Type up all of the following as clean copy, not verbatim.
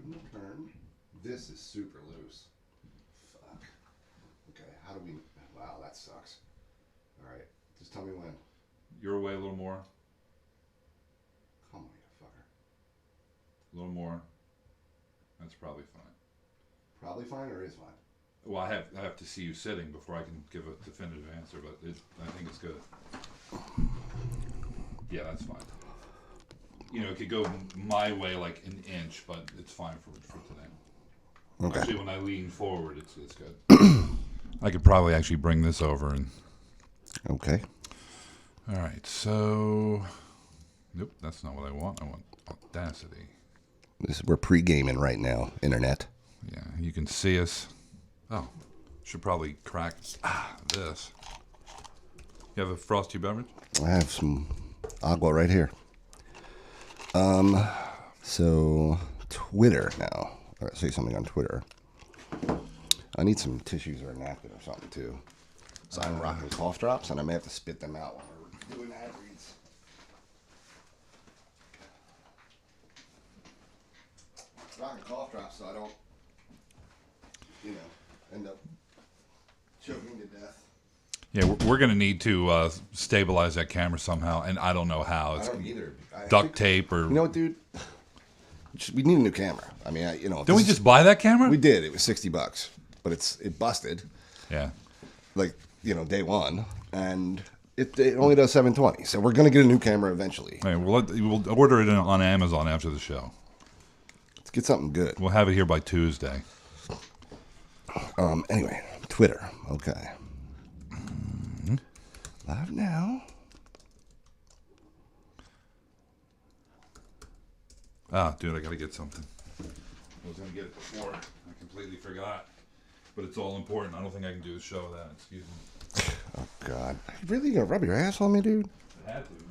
Wouldn't turn. This is super loose. Fuck. Okay, how do we... Wow, that sucks. All right, just tell me when. Your way a little more. Come on, you fucker. A little more. That's probably fine. Probably fine or is fine? Well, I have to see you sitting before I can give a definitive answer, but I think it's good. Yeah, that's fine. You know, it could go my way like an inch, but it's fine for today. Okay. Actually, when I lean forward, it's good. I could probably actually bring this over and. Okay. All right, so. Nope, that's not what I want. I want Audacity. We're pre-gaming right now, internet. Yeah, you can see us. Oh, should probably crack this. You have a frosty beverage? I have some agua right here. So Twitter now. All right, say something on Twitter. I need some tissues or a napkin or something too. So I'm rocking cough drops, and I may have to spit them out while we're doing ad reads. Rocking cough drops so I don't, end up choking to death. Yeah, we're going to need to stabilize that camera somehow, and I don't know how. It's I don't either. duct tape or... You know what, dude? We need a new camera. I mean, Didn't we just buy that camera? We did. It was $60, but it busted. Yeah. Like, day one, and it only does 720. So we're gonna get a new camera eventually. All right, we'll order it on Amazon after the show. Let's get something good. We'll have it here by Tuesday. Anyway, Twitter. Okay. Live now. Dude, I gotta get something. I was gonna get it before. I completely forgot. But it's all important. I don't think I can do a show without it. Excuse me. Oh, God. You really gonna rub your ass on me, dude? I had to, man.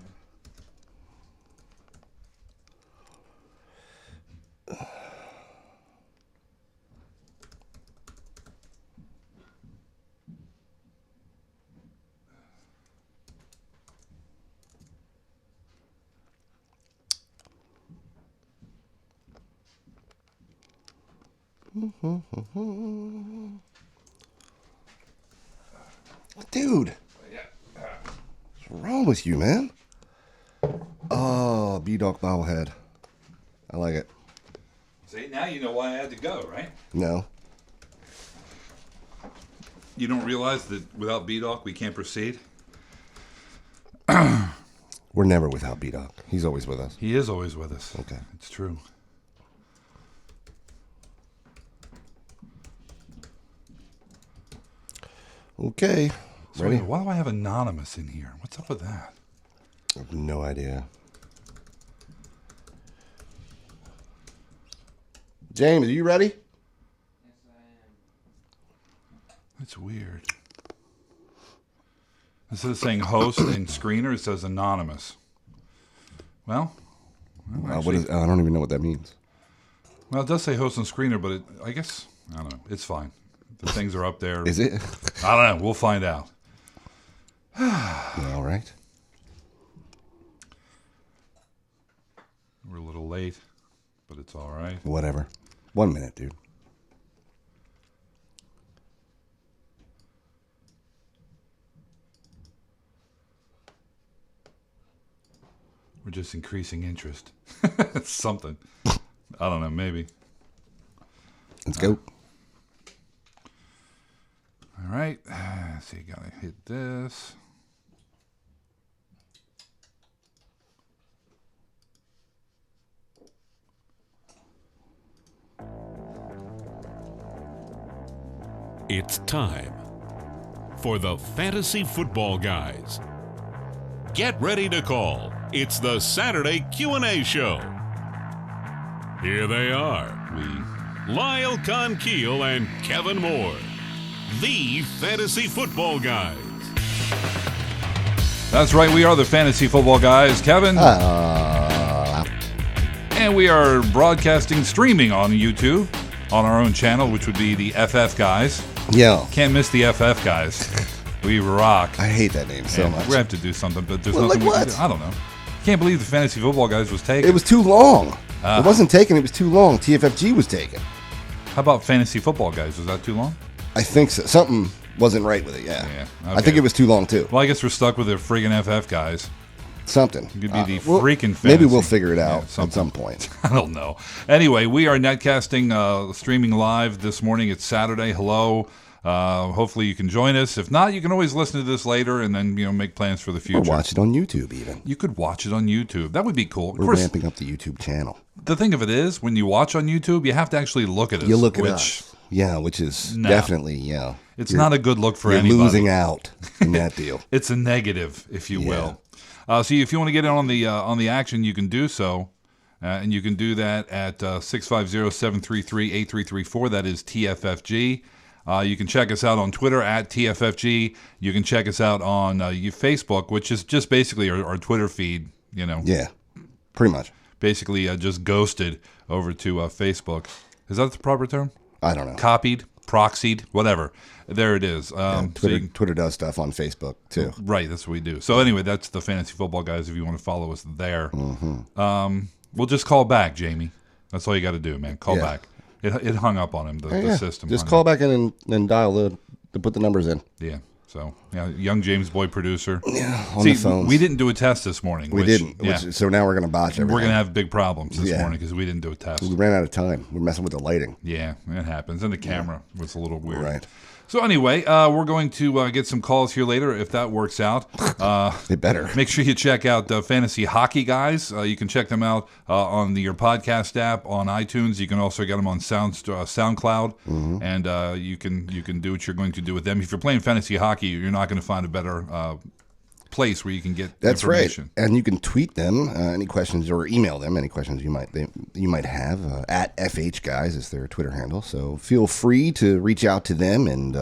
Dude. Yeah. What's wrong with you, man? Oh, B-Dog bobblehead. I like it. See, now you know why I had to go, right? No. You don't realize that without B-Doc we can't proceed? We're never without B-Dog. He's always with us. He is always with us. Okay. It's true. Okay. So Ready? why do I have anonymous in here? What's up with that? I have no idea. James, are you ready? Yes, I am. That's weird. Instead of saying host and screener, it says anonymous. Well, What is? I don't even know what that means. Well, it does say host and screener, but I guess, I don't know. It's fine. The things are up there. Is it? I don't know. We'll find out. All right. We're a little late, but it's all right. Whatever. 1 minute, dude. We're just increasing interest. It's something. I don't know. Maybe. Let's go. All right. So you gotta hit this. It's time for the Fantasy Football Guys. Get ready to call. It's the Saturday Q&A show. Here they are. Lyle Conkeal and Kevin Moore. The Fantasy Football Guys. That's right. We are the Fantasy Football Guys, Kevin. And we are broadcasting, streaming on YouTube on our own channel, which would be the FF Guys. Yeah. Can't miss the FF Guys. We rock. I hate that name so much. We have to do something, but there's Well, nothing like we can what? do. I don't know. Can't believe the Fantasy Football Guys was taken. It was too long. It wasn't taken. It was too long. TFFG was taken. How about Fantasy Football Guys? Was that too long? I think so. Something wasn't right with it, yeah. Yeah, I think it was too long, too. Well, I guess we're stuck with the friggin' FF guys. Something. It could be the freaking fantasy. Maybe we'll figure it out Yeah, at some point. I don't know. Anyway, we are netcasting, streaming live this morning. It's Saturday. Hello. Hopefully you can join us. If not, you can always listen to this later and then make plans for the future. Or watch it on YouTube, even. You could watch it on YouTube. That would be cool. Of We're course, ramping up the YouTube channel. the thing of it is, when you watch on YouTube, you have to actually look at us. You look at us. Yeah, which is definitely, It's not a good look for you're anybody. losing out in that deal. It's a negative, if you will. So if you want to get in on the action, you can do so. And you can do that at 650-733-8334. That is TFFG. You can check us out on Twitter at TFFG. You can check us out on Facebook, which is just basically our Twitter feed, Yeah, pretty much. Basically just ghosted over to Facebook. Is that the proper term? I don't know. Copied, proxied, whatever. There it is. Twitter does stuff on Facebook, too. Right, that's what we do. So anyway, that's the Fantasy Football Guys if you want to follow us there. Mm-hmm. We'll just call back, Jamie. That's all you got to do, man. Call back. It hung up on him, the system. Just call back in and dial to put the numbers in. Yeah. So, young James Boy producer. Yeah, on the phones. We didn't do a test this morning. We didn't. So now we're going to botch everything. We're going to have big problems this morning because we didn't do a test. We ran out of time. We're messing with the lighting. Yeah, it happens. And the camera was a little weird. Right. So anyway, we're going to get some calls here later if that works out. It better. Make sure you check out Fantasy Hockey Guys. You can check them out on your podcast app on iTunes. You can also get them on SoundCloud, and you can do what you're going to do with them. If you're playing fantasy hockey, you're not going to find a better place where you can get information. Right. And you can tweet them any questions or email them any questions you might have. At FH Guys is their Twitter handle. So feel free to reach out to them, and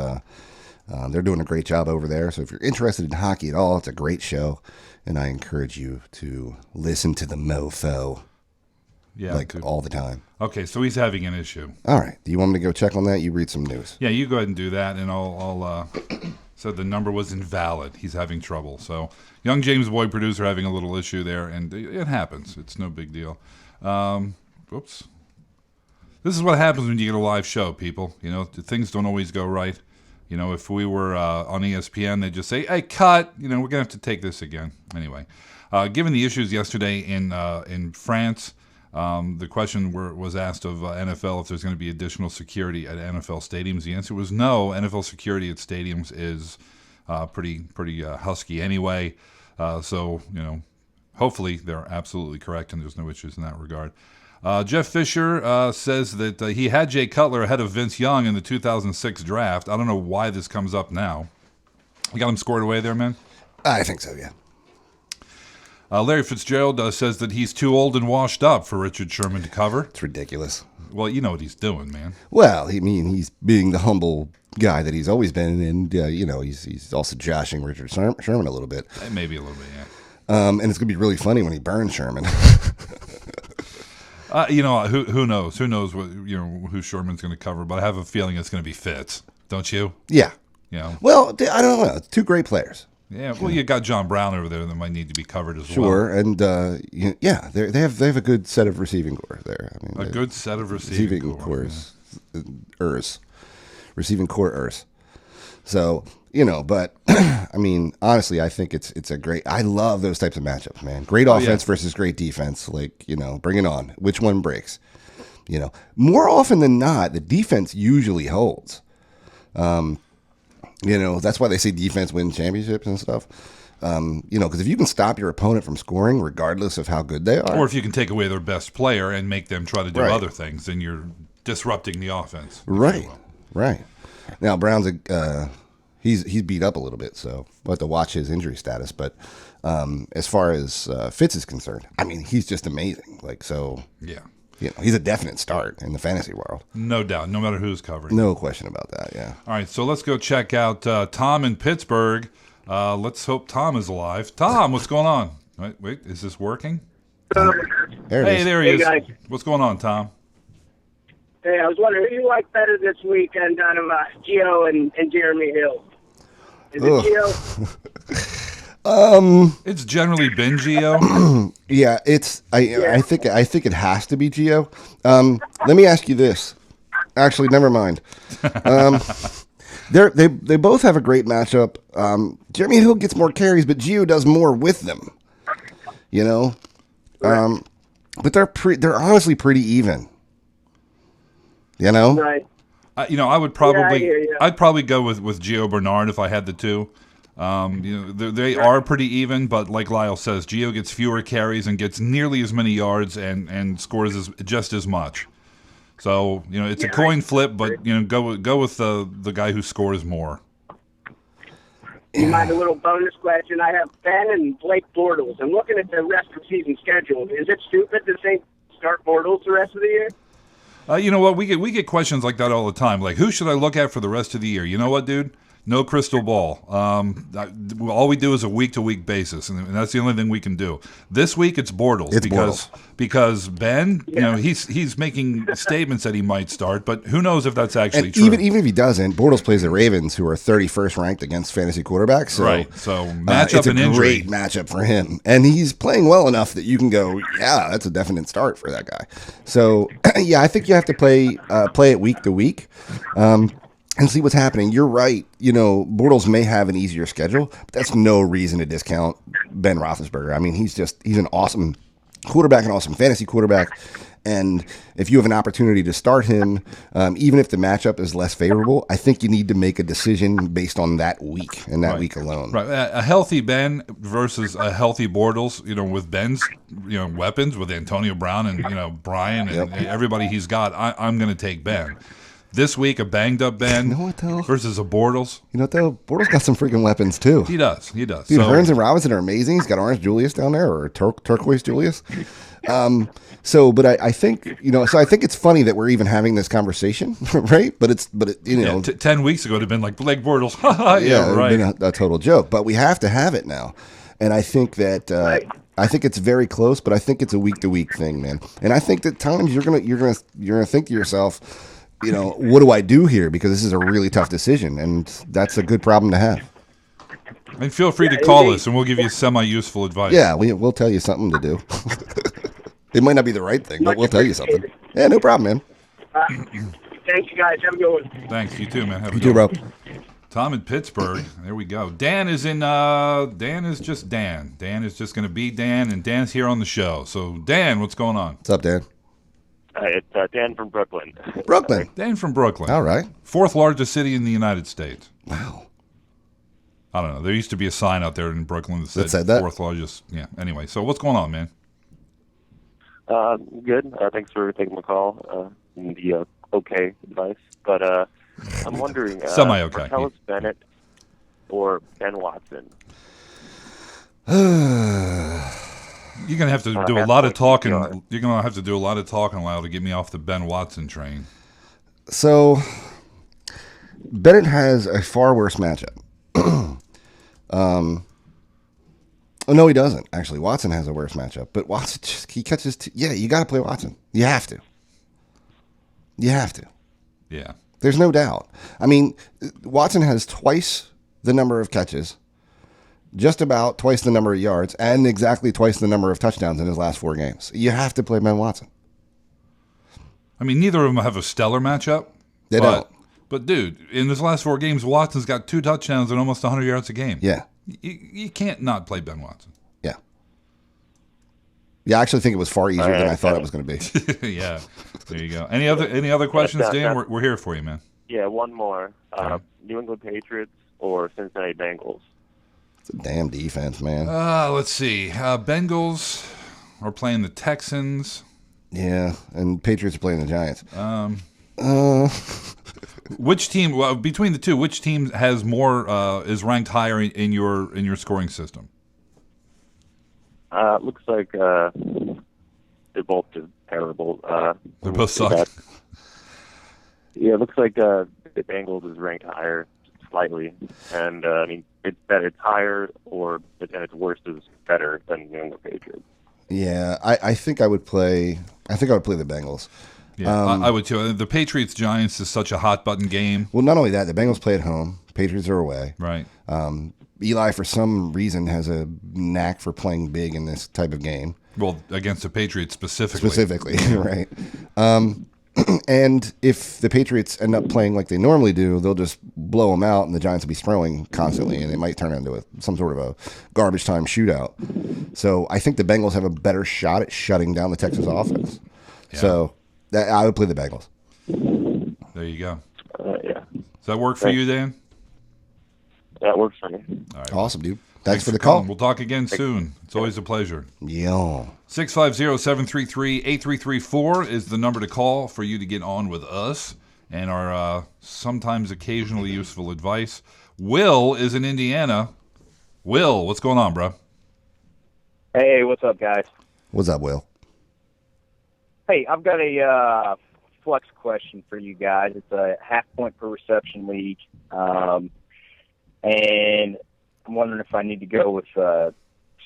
they're doing a great job over there. So if you're interested in hockey at all, it's a great show, and I encourage you to listen to the mofo. Yeah, all the time. Okay, so he's having an issue. All right. Do you want me to go check on that? You read some news. Yeah, you go ahead and do that, and I'll said the number was invalid. He's having trouble. So, young James Boy producer having a little issue there, and it happens. It's no big deal. Whoops. This is what happens when you get a live show, people. Things don't always go right. If we were on ESPN, they'd just say, "Hey, cut." We're gonna have to take this again. Anyway, given the issues yesterday in France. The question was asked of NFL if there's going to be additional security at NFL stadiums. The answer was no. NFL security at stadiums is pretty husky anyway. So hopefully they're absolutely correct and there's no issues in that regard. Jeff Fisher says that he had Jay Cutler ahead of Vince Young in the 2006 draft. I don't know why this comes up now. You got him scored away there, man? I think so, yeah. Larry Fitzgerald says that he's too old and washed up for Richard Sherman to cover. It's ridiculous. Well, you know what he's doing, man. Well, he's being the humble guy that he's always been, and he's also joshing Richard Sherman a little bit. Maybe a little bit, yeah. And it's gonna be really funny when he burns Sherman. Who knows? Who knows what who Sherman's going to cover? But I have a feeling it's going to be Fitz. Don't you? Yeah. Well, I don't know. It's two great players. Yeah, well, you got John Brown over there that might need to be covered as well. Sure, and they have a good set of receiving cores there. A good set of receiving cores. Receiving cores. So but honestly, I think it's a great. I love those types of matchups, man. Great offense versus great defense. Bring it on. Which one breaks? More often than not, the defense usually holds. That's why they say defense wins championships and stuff. Because if you can stop your opponent from scoring, regardless of how good they are, or if you can take away their best player and make them try to do other things, then you're disrupting the offense. Right. Now Brown's he's beat up a little bit, so we'll have to watch his injury status. But as far as Fitz is concerned, he's just amazing. Yeah. He's a definite start in the fantasy world. No doubt, no matter who's covering. No question about that, yeah. All right, so let's go check out Tom in Pittsburgh. Let's hope Tom is alive. Tom, what's going on? Wait, is this working? There he is. Guys. What's going on, Tom? Hey, I was wondering who you like better this weekend out of Gio and Jeremy Hill. Is it Gio? It's generally been Gio. Yeah, I think it has to be Gio. Let me ask you this. Actually, never mind. They both have a great matchup. Jeremy Hill gets more carries, but Gio does more with them. You know, but they're honestly pretty even. You know, Right. I would probably I'd probably go with Gio Bernard if I had the two. They are pretty even, but like Lyle says, Gio gets fewer carries and gets nearly as many yards and scores just as much. So it's a coin flip, but go with the guy who scores more. You mind a little bonus question? I have Ben and Blake Bortles. I'm looking at the rest of the season schedule. Is it stupid to think start Bortles the rest of the year? You know what? We get questions like that all the time. Like, who should I look at for the rest of the year? You know what, dude? No crystal ball. All we do is a week-to-week basis, and that's the only thing we can do. This week it's Bortles because Ben, he's making statements that he might start, but who knows if that's actually true. Even if he doesn't, Bortles plays the Ravens, who are 31st ranked against fantasy quarterbers. So, right. So matchup it's and a injury. great matchup for him, and he's playing well enough that you can go, yeah, that's a definite start for that guy. So yeah, I think you have to play it week to week. And see what's happening. You're right. Bortles may have an easier schedule, but that's no reason to discount Ben Roethlisberger. I mean, he's an awesome quarterback, an awesome fantasy quarterback. And if you have an opportunity to start him, even if the matchup is less favorable, I think you need to make a decision based on that week and that week alone. Right. A healthy Ben versus a healthy Bortles, with Ben's, weapons with Antonio Brown and, Brian and everybody he's got, I'm going to take Ben. This week, a banged-up Ben versus a Bortles. You know what, though? Bortles got some freaking weapons, too. He does. Dude, Hearns and Robinson are amazing. He's got Orange Julius down there, or Turquoise Julius. But I think, I think it's funny that we're even having this conversation, right? But 10 weeks ago, it'd have been like Blake Bortles. yeah, right. It'd been a total joke. But we have to have it now. And I think that... I think it's very close, but I think it's a week-to-week thing, man. And I think that times you're gonna think to yourself... what do I do here? Because this is a really tough decision, and that's a good problem to have. And feel free to call us, and we'll give you semi-useful advice. Yeah, we'll tell you something to do. It might not be the right thing, but we'll tell you something. Yeah, no problem, Thank you, guys. Have a good one. Thanks. You too, man. Have a man. good You too, bro. one. Tom in Pittsburgh. There we go. Dan is Dan is just Dan. Dan is just going to be Dan, and Dan's here on the show. So, Dan, what's going on? What's up, Dan? It's Dan from Brooklyn. Brooklyn. Dan from Brooklyn. All right. 4th largest city in the United States. Wow. I don't know. There used to be a sign out there in Brooklyn that said that? 4th largest. Yeah. Anyway, so what's going on, man? Good. Thanks for taking my call and the okay advice. But I'm wondering, Semi-okay. Martellus Bennett or Ben Watson? You're gonna have to do a lot of talking. You're gonna have to do a lot of talking, Lyle, to get me off the Ben Watson train. So, Bennett has a far worse matchup. Oh, no, he doesn't. Actually, Watson has a worse matchup. But Watson, he catches... you got to play Watson. You have to. Yeah. There's no doubt. I mean, Watson has twice the number of catches, just about twice the number of yards, and exactly twice the number of touchdowns in his last 4 games. You have to play Ben Watson. I mean, neither of them have a stellar matchup. They don't. But, dude, in his last 4 games, Watson's got 2 touchdowns and almost 100 yards a game. Yeah. You can't not play Ben Watson. Yeah. Yeah, I actually think it was far easier than I thought it was going to be. Yeah. There you go. Any other questions, Dan? We're here for you, man. Yeah, one more. New England Patriots or Cincinnati Bengals? It's a damn defense, man. Let's see. Bengals are playing the Texans. Yeah, and Patriots are playing the Giants. Which team? Well, between the two, which team has more? Is ranked higher in your scoring system? Looks like they're both just terrible. They both suck. Yeah, it looks like the Bengals is ranked higher slightly, and I mean it's better. It's higher, and its worst is better than New England Patriots. Yeah, I think I would play. I think I would play the Bengals. Yeah, I would too. The Patriots-Giants is such a hot button game. Well, not only that, the Bengals play at home. Patriots are away. Right. Eli, for some reason, has a knack for playing big in this type of game. Well, against the Patriots specifically. Specifically, right. And if the Patriots end up playing like they normally do, they'll just blow them out, and the Giants will be throwing constantly, and it might turn into some sort of a garbage time shootout. So I think the Bengals have a better shot at shutting down the Texas offense. Yeah. So I would play the Bengals. There you go. Yeah, Does that work for you, Dan? that works for me. All right. Awesome, dude. Thanks for the calling. call. We'll talk again soon. It's always a pleasure. Yeah. 650-733-8334 is the number to call for you to get on with us and our sometimes occasionally useful advice. Will is in Indiana. Will, what's going on, bro? Hey, what's up, guys? What's up, Will? Hey, I've got a flex question for you guys. It's a half-point per reception league, and I'm wondering if I need to go with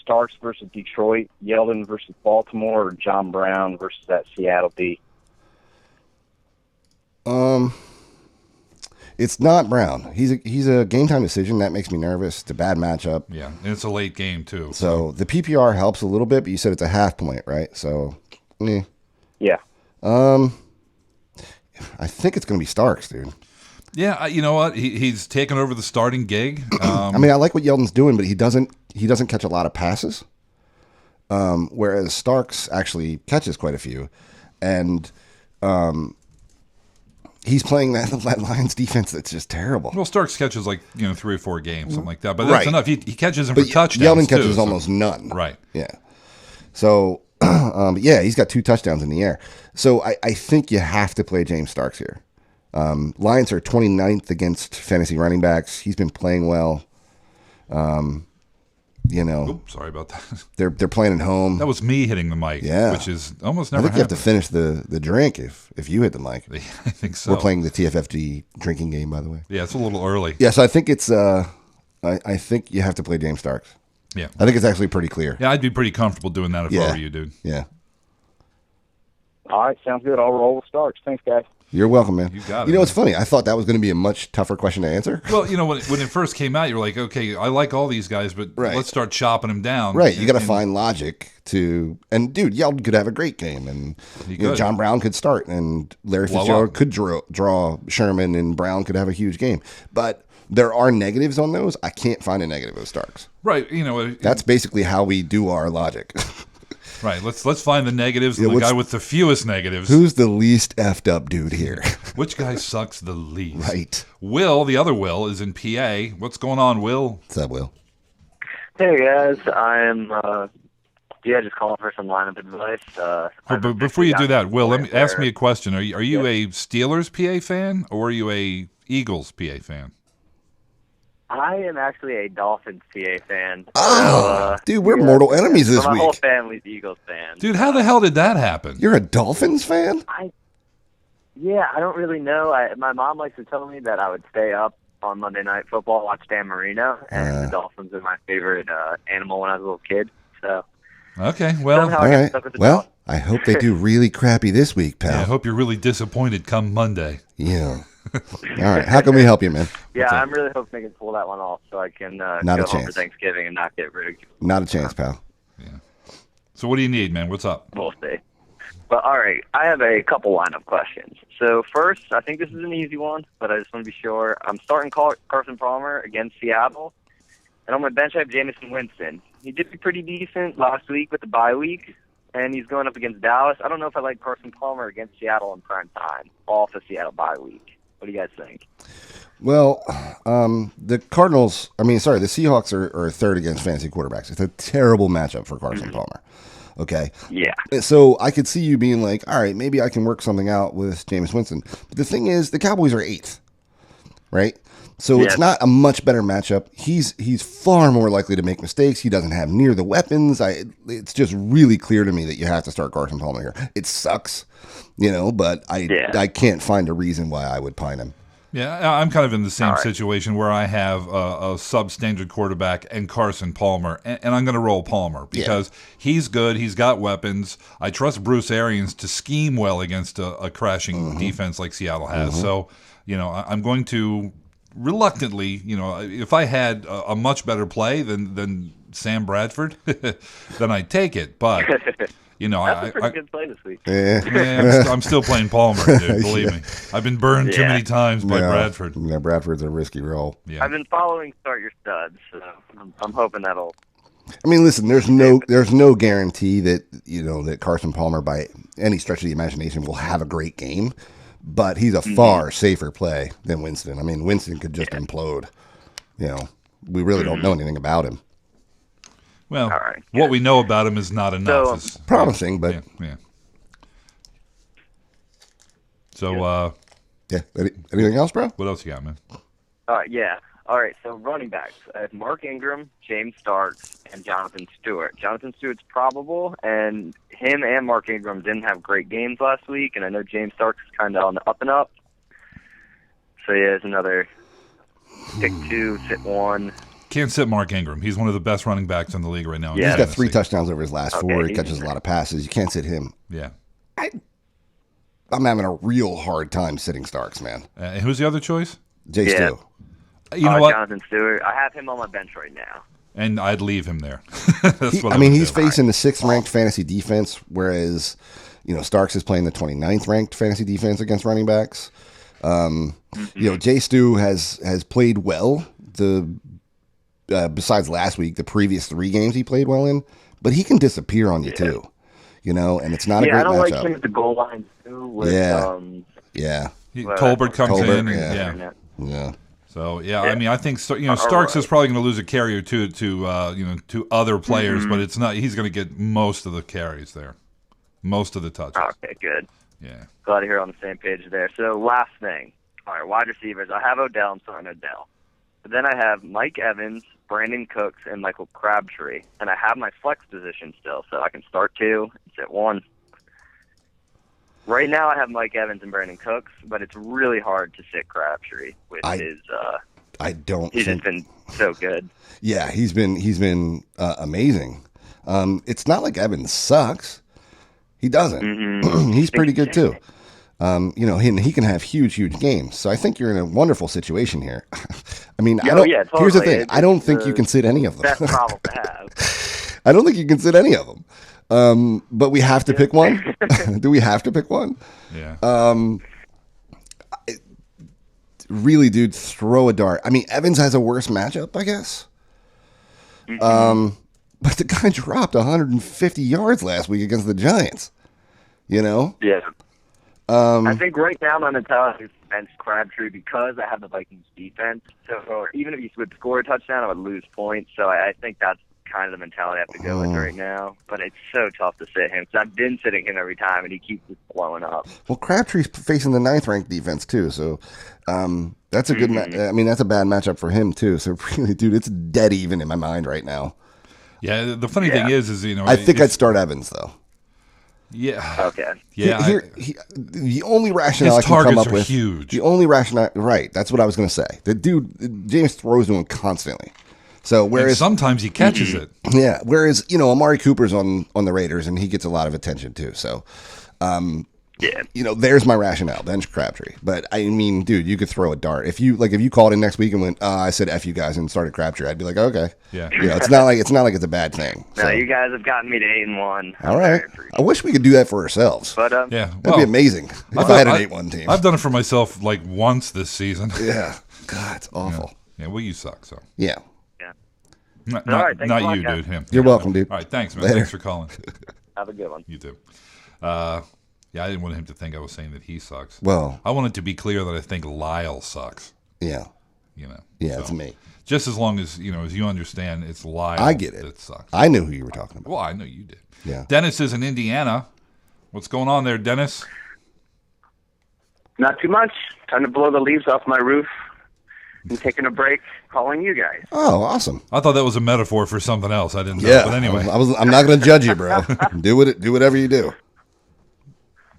Starks versus Detroit, Yeldon versus Baltimore, or John Brown versus that Seattle D. It's not Brown. He's a game time decision. That makes me nervous. It's a bad matchup. Yeah, and it's a late game, too. So the PPR helps a little bit, but you said it's a half point, right? So, Yeah. I think it's going to be Starks, dude. Yeah, you know what? He's taken over the starting gig. I mean, I like what Yeldon's doing, but he doesn't catch a lot of passes. Whereas Starks actually catches quite a few, and he's playing that Lions defense that's just terrible. Well, Starks catches 3 or 4 games, something like that. But that's Right. enough. He catches them for touchdowns, Yeldon catches too, so- almost none. Right. Yeah. So, but yeah, he's got 2 touchdowns in the air. So I think you have to play James Starks here. Lions are 29th against fantasy running backs. He's been playing well. Oops, sorry about that. They're playing at home. That was me hitting the mic, Yeah. which is almost I never think you have to happens. finish the drink if you hit the mic. I think so. We're playing the TFFG drinking game, by the way. Yeah, it's a little early. Yeah, so I think it's I think you have to play James Starks. Yeah. I think it's actually pretty clear. Yeah, I'd be pretty comfortable doing that if I were you, dude. Yeah. All right, sounds good. I'll roll with Starks. Thanks, guys. You're welcome, man. You got it, You know, man. it's funny. I thought that was going to be a much tougher question to answer. Well, when it first came out, you were like, okay, I like all these guys, but Right. let's start chopping them down. Right, you got to And- find logic to, and dude, Yeldon could have a great game, and He could. John Brown could start, and Larry Blow Fitzgerald up. could draw Sherman, and Brown could have a huge game. But there are negatives on those. I can't find a negative of Starks. Right, That's basically how we do our logic. right. Let's find the negatives. Yeah, The what's- guy with the fewest negatives. Who's the least effed up dude here? Which guy sucks the least? Right. Will, the other Will, is in PA. What's going on, Will? What's up, Will? Hey guys, I'm just calling for some lineup advice. But before you do that, Will, ask me a question. Are you Yeah. a Steelers PA fan or are you a Eagles PA fan? I am actually a Dolphins PA fan. Oh, dude, we're mortal enemies this so my whole week. family's Eagles fans. Dude, how the hell did that happen? You're a Dolphins fan? I don't really know. My mom likes to tell me that I would stay up on Monday Night Football, watch Dan Marino, and the Dolphins are my favorite animal when I was a little kid. So Okay, well, somehow All I got right. stuck with the Well, Dolphins. I hope they do really crappy this week, yeah, I pal. hope you're really disappointed come Monday. Yeah. All right. How can we help you, man? Yeah, I'm really hoping they can pull that one off so I can Not go a home for chance. Thanksgiving and not get ridiculed. Not a chance, pal. So what do you need, man? What's up? We'll see. But all right, I have a couple lineup questions. So first, I think this is an easy one, but I just want to be sure. I'm starting Carson Palmer against Seattle, and on my bench I have Jameson Winston. He did be pretty decent last week with the bye week, and he's going up against Dallas. I don't know if I like Carson Palmer against Seattle in prime time off a Seattle bye week. What do you guys think? Well, the Seahawks are third against fantasy quarterbacks. It's a terrible matchup for Carson Palmer. Okay. Yeah. So I could see you being like, all right, maybe I can work something out with Jameis Winston. But the thing is, the Cowboys are 8th, right? So it's not a much better matchup. He's far more likely to make mistakes. He doesn't have near the weapons. It's just really clear to me that you have to start Carson Palmer here. It sucks, but I can't find a reason why I would pine him. Yeah, I'm kind of in the same situation where I have a substandard quarterback and Carson Palmer, and I'm going to roll Palmer because he's good. He's got weapons. I trust Bruce Arians to scheme well against a crashing defense like Seattle has. So, I'm going to reluctantly, if I had a much better play than Sam Bradford, then I'd take it. But That's a pretty good play this week. yeah, I'm still playing Palmer, dude. Believe me, I've been burned too many times by Bradford. Yeah, Bradford's a risky role. Yeah. I've been following Start Your Studs, so I'm hoping that'll. I mean, listen, there's no guarantee that that Carson Palmer by any stretch of the imagination will have a great game, but he's a far safer play than Winston. I mean, Winston could just implode. We really don't know anything about him. Well, All right, what we know about him is not enough. It's promising, but yeah. So, anything else, bro? What else you got, man? Yeah. All right, so running backs. I have Mark Ingram, James Starks, and Jonathan Stewart. Jonathan Stewart's probable, and him and Mark Ingram didn't have great games last week, and I know James Starks is kind of on the up and up. So, yeah, it's another pick 2, sit 1. Can't sit Mark Ingram. He's one of the best running backs in the league right now. Yeah. He's got 3 touchdowns over his last 4. He he's- catches a lot of passes. You can't sit him. Yeah. I'm having a real hard time sitting Starks, man. And who's the other choice? Jay Yeah. Stu. You know what? Jonathan Stewart. I have him on my bench right now. And I'd leave him there. That's what I mean, would he's do. facing the 6th ranked fantasy defense, whereas Starks is playing the 29th ranked fantasy defense against running backs. Jay Stu has played well. Besides last week, the previous 3 games he played well in, but he can disappear on you too. And it's not a great I don't matchup. like him at the goal line too. With, yeah. Colbert comes Colbert, in. yeah. Yeah. Yeah. So I mean, I think Starks is probably going to lose a carry or two to other players, but it's not. He's going to get most of the carries there, most of the touches. Okay, good. Yeah. Glad to hear on the same page there. So last thing, all right, wide receivers. I have Odell. I'm starting Odell. But then I have Mike Evans, Brandon Cooks, and Michael Crabtree, and I have my flex position still, so I can start 2 and sit 1. Right now, I have Mike Evans and Brandon Cooks, but it's really hard to sit Crabtree with his. I don't. He's just been so good. Yeah, he's been amazing. It's not like Evans sucks. He doesn't. He's pretty good too. He can have huge games. So I think you're in a wonderful situation here. I mean, Totally. Here's the thing. I don't think you can sit any of them. Best problem to have. I don't think you can sit any of them. But we have to pick one. Do we have to pick one? Yeah. Really, dude, throw a dart. I mean, Evans has a worse matchup, I guess. But the guy dropped 150 yards last week against the Giants. Yeah. Um, I think right now my mentality is bench Crabtree because I have the Vikings defense. So even if he would score a touchdown, I would lose points. So I think that's kind of the mentality I have to go with right now. But it's so tough to sit him because I've been sitting him every time, and he keeps just blowing up. Well, Crabtree's facing the 9th ranked defense too, so that's a good. I mean, that's a bad matchup for him too. So really, dude, it's dead even in my mind right now. Yeah. The funny thing is I think I'd start Evans though. Yeah. Okay. Yeah. The only rationale I his can come targets up are with. huge. The only rationale, right? That's what I was going to say. The dude, James throws to him constantly. So And whereas sometimes he catches it. yeah, whereas Amari Cooper's on the Raiders and he gets a lot of attention too. So, there's my rationale. Bench Crabtree, but I mean, dude, you could throw a dart if you called in next week and went, I said F you guys and started Crabtree. I'd be like, okay, Yeah. it's not like it's a bad thing. No, So, you guys have gotten me to 8-1. all right, I wish we could do that for ourselves. But Yeah. That'd be amazing if I had an 8-1 team. I've done it for myself like once this season. Yeah, God, it's awful. Yeah. Well, you suck. So. Yeah. Not, All right, thanks a not lot, you, guys. dude. Him. You're welcome, dude. All right. Thanks, man. Later. Thanks for calling. have a good one. You too. Yeah, I didn't want him to think I was saying that he sucks. Well, I wanted to be clear that I think Lyle sucks. yeah, Yeah, it's me. Just as long as as you understand, it's Lyle. I get it. That sucks. I knew who you were talking about. Well, I know you did. Yeah. Dennis is in Indiana. What's going on there, Dennis? Not too much. Time to blow the leaves off my roof. I'm taking a break, calling you guys. Oh, awesome. I thought that was a metaphor for something else. I didn't know. Yeah. But anyway. I'm not going to judge you, bro. Do whatever you do.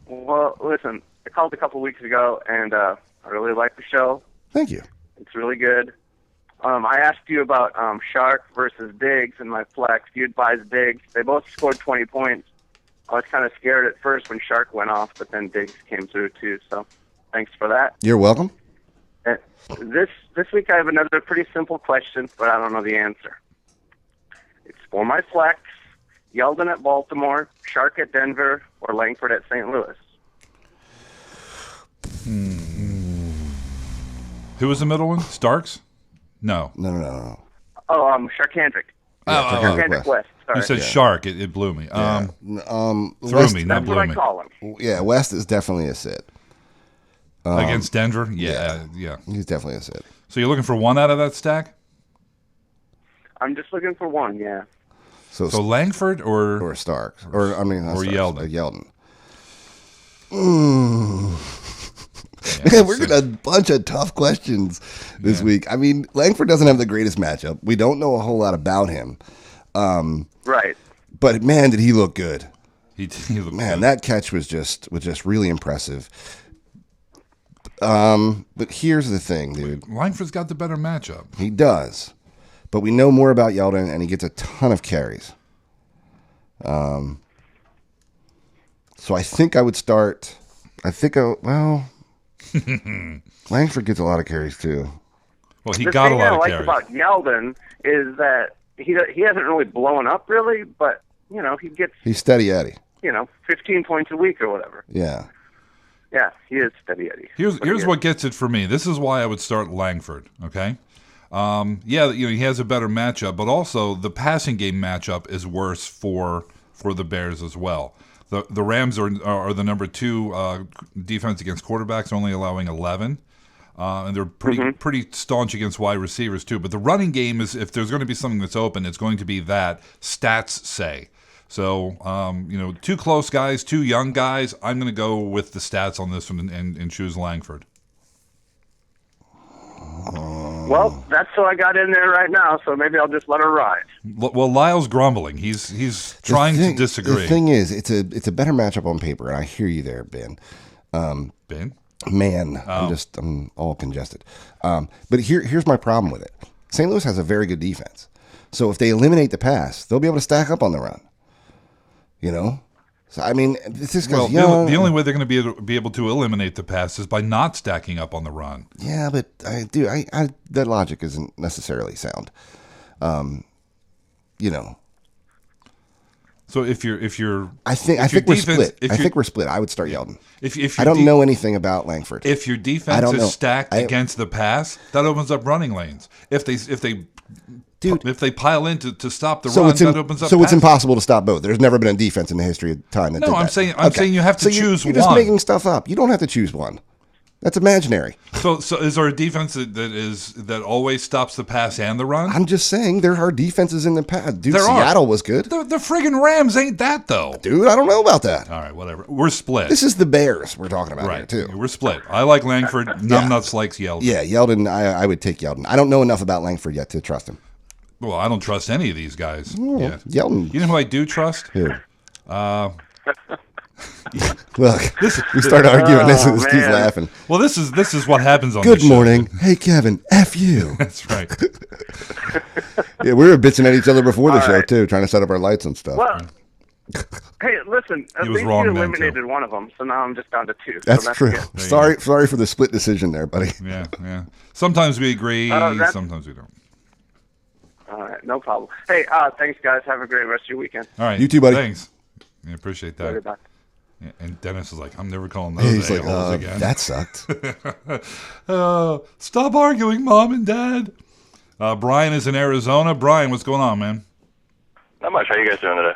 Well, listen, I called a couple weeks ago, and I really like the show. Thank you. It's really good. I asked you about Shark versus Diggs in my flex. You advised Diggs. They both scored 20 points. I was kind of scared at first when Shark went off, but then Diggs came through too. So thanks for that. You're welcome. This week I have another pretty simple question, but I don't know the answer. It's for my flex: Yeldon at Baltimore, Shark at Denver, or Langford at St. Louis. Who was the middle one? Starks? No. No. Oh, Sharkhandrick. Sharkhandrick West. Sorry. You said Shark. It blew me. West, That's blew what me. I call him. Yeah, West is definitely a sit. Against Denver? Yeah. He's definitely a sit. So you're looking for one out of that stack? I'm just looking for one. Yeah. So Langford or Starks or Yeldon. Yeldon. Yeah, Man, we're getting a bunch of tough questions this week. I mean, Langford doesn't have the greatest matchup. We don't know a whole lot about him. Right. But man, did he look good. He looked Man, good. that catch was just really impressive. But here's the thing, dude. Langford's got the better matchup. He does. But we know more about Yeldon, and he gets a ton of carries. So I think I would start. Langford gets a lot of carries too. Well, he The got a thing lot I of like carries. about Yeldon is that he hasn't really blown up really, but he gets He's steady Eddie. 15 points a week or whatever. Yeah. Yeah, he is steady Eddie. Here's what gets it for me. This is why I would start Langford. Okay. He has a better matchup, but also the passing game matchup is worse for the Bears as well. The Rams are the number 2 defense against quarterbacks, only allowing 11, and they're pretty staunch against wide receivers too. But the running game is, if there's going to be something that's open, it's going to be that stats say. So 2 close guys, 2 young guys. I'm going to go with the stats on this one and choose Langford. Well, that's what I got in there right now, so maybe I'll just let her ride. Well, Lyle's grumbling. He's trying to disagree. The thing is, it's a better matchup on paper, and I hear you there, Ben. Ben? Man, I'm all congested. But here's my problem with it. St. Louis has a very good defense. So if they eliminate the pass, they'll be able to stack up on the run. So I mean, this guy's young. The only way they're going to be able to eliminate the pass is by not stacking up on the run. Yeah, but that logic isn't necessarily sound. So if you're, I think we're split. I think we're split. I would start Yeldon. If I don't know anything about Langford. If your defense is stacked against the pass, that opens up running lanes. If they pile in to stop the run, that opens up. So it's passes. impossible to stop both. There's never been a defense in the history of time that did that. I'm saying you have to choose you're one. just making stuff up. You don't have to choose one. That's imaginary. So is there a defense that always stops the pass and the run? I'm just saying there are defenses in the past. Dude, There are. Seattle was good. The friggin' Rams ain't that though. Dude, I don't know about that. All right, whatever. We're split. This is the Bears we're talking about right here too. We're split. I like Langford. Numbnuts likes Yeldon. Yeah, Yeldon. I would take Yeldon. I don't know enough about Langford yet to trust him. Well, I don't trust any of these guys. Yeah. Yeldon. You know who I do trust? Who? Look, we start arguing. This and Steve's laughing. Well, this is what happens on Good this morning. show. Hey, Kevin. F you. That's right. Yeah, we were bitching at each other before the show, too, trying to set up our lights and stuff. Well, hey, listen. At He was least wrong you then, eliminated one of them, so now I'm just down to 2. That's so true. Good. Sorry for the split decision there, buddy. Yeah. Sometimes we agree, sometimes we don't. All right, no problem. Hey, thanks, guys. Have a great rest of your weekend. All right. You too, buddy. Thanks. I appreciate that. Bye. Yeah, and Dennis is like, I'm never calling Yeah, those he's like, a-holes again. that sucked. Stop arguing, Mom and Dad. Brian is in Arizona. Brian, what's going on, man? Not much. How you guys doing today?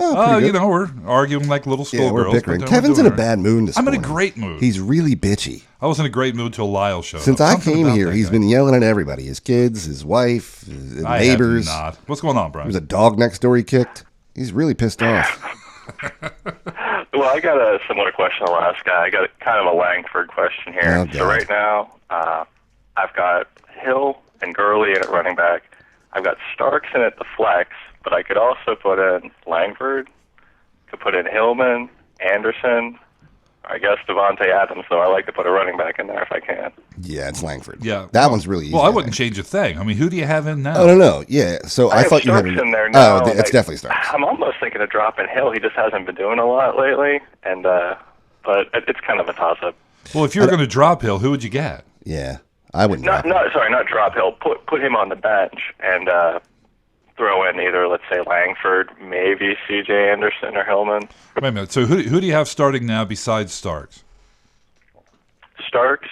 Oh, pretty good. We're arguing like little Yeah, we're schoolgirls. bickering. but Kevin's we're in a doing all right. bad mood this I'm in morning. a great mood. He's really bitchy. I was in a great mood till Lyle showed Since up. I Something came about here, that he's guy. been yelling at everybody. His kids, his wife, his I neighbors. have not. What's going on, Brian? There was a dog next door he kicked. He's really pissed off. Well, I got a similar question to the last guy. I got kind of a Langford question here. Oh, God. So right now, I've got Hill and Gurley in at running back. I've got Starks in at the flex, but I could also put in Langford, could put in Hillman, Anderson, I guess Devontae Adams, though. I like to put a running back in there if I can. Yeah, it's Langford. Yeah. That one's really easy. Well, I wouldn't change a thing. I mean, who do you have in now? Oh, no. Yeah, so I thought you had Starks in there now. it's definitely Starks. I'm almost thinking of dropping Hill. He just hasn't been doing a lot lately, and but it's kind of a toss-up. Well, if you were going to drop Hill, who would you get? Yeah. I wouldn't. Not drop Hill. Put him on the bench and throw in either, let's say, Langford, maybe C.J. Anderson or Hillman. Wait a minute. So who do you have starting now besides Starks? Starks,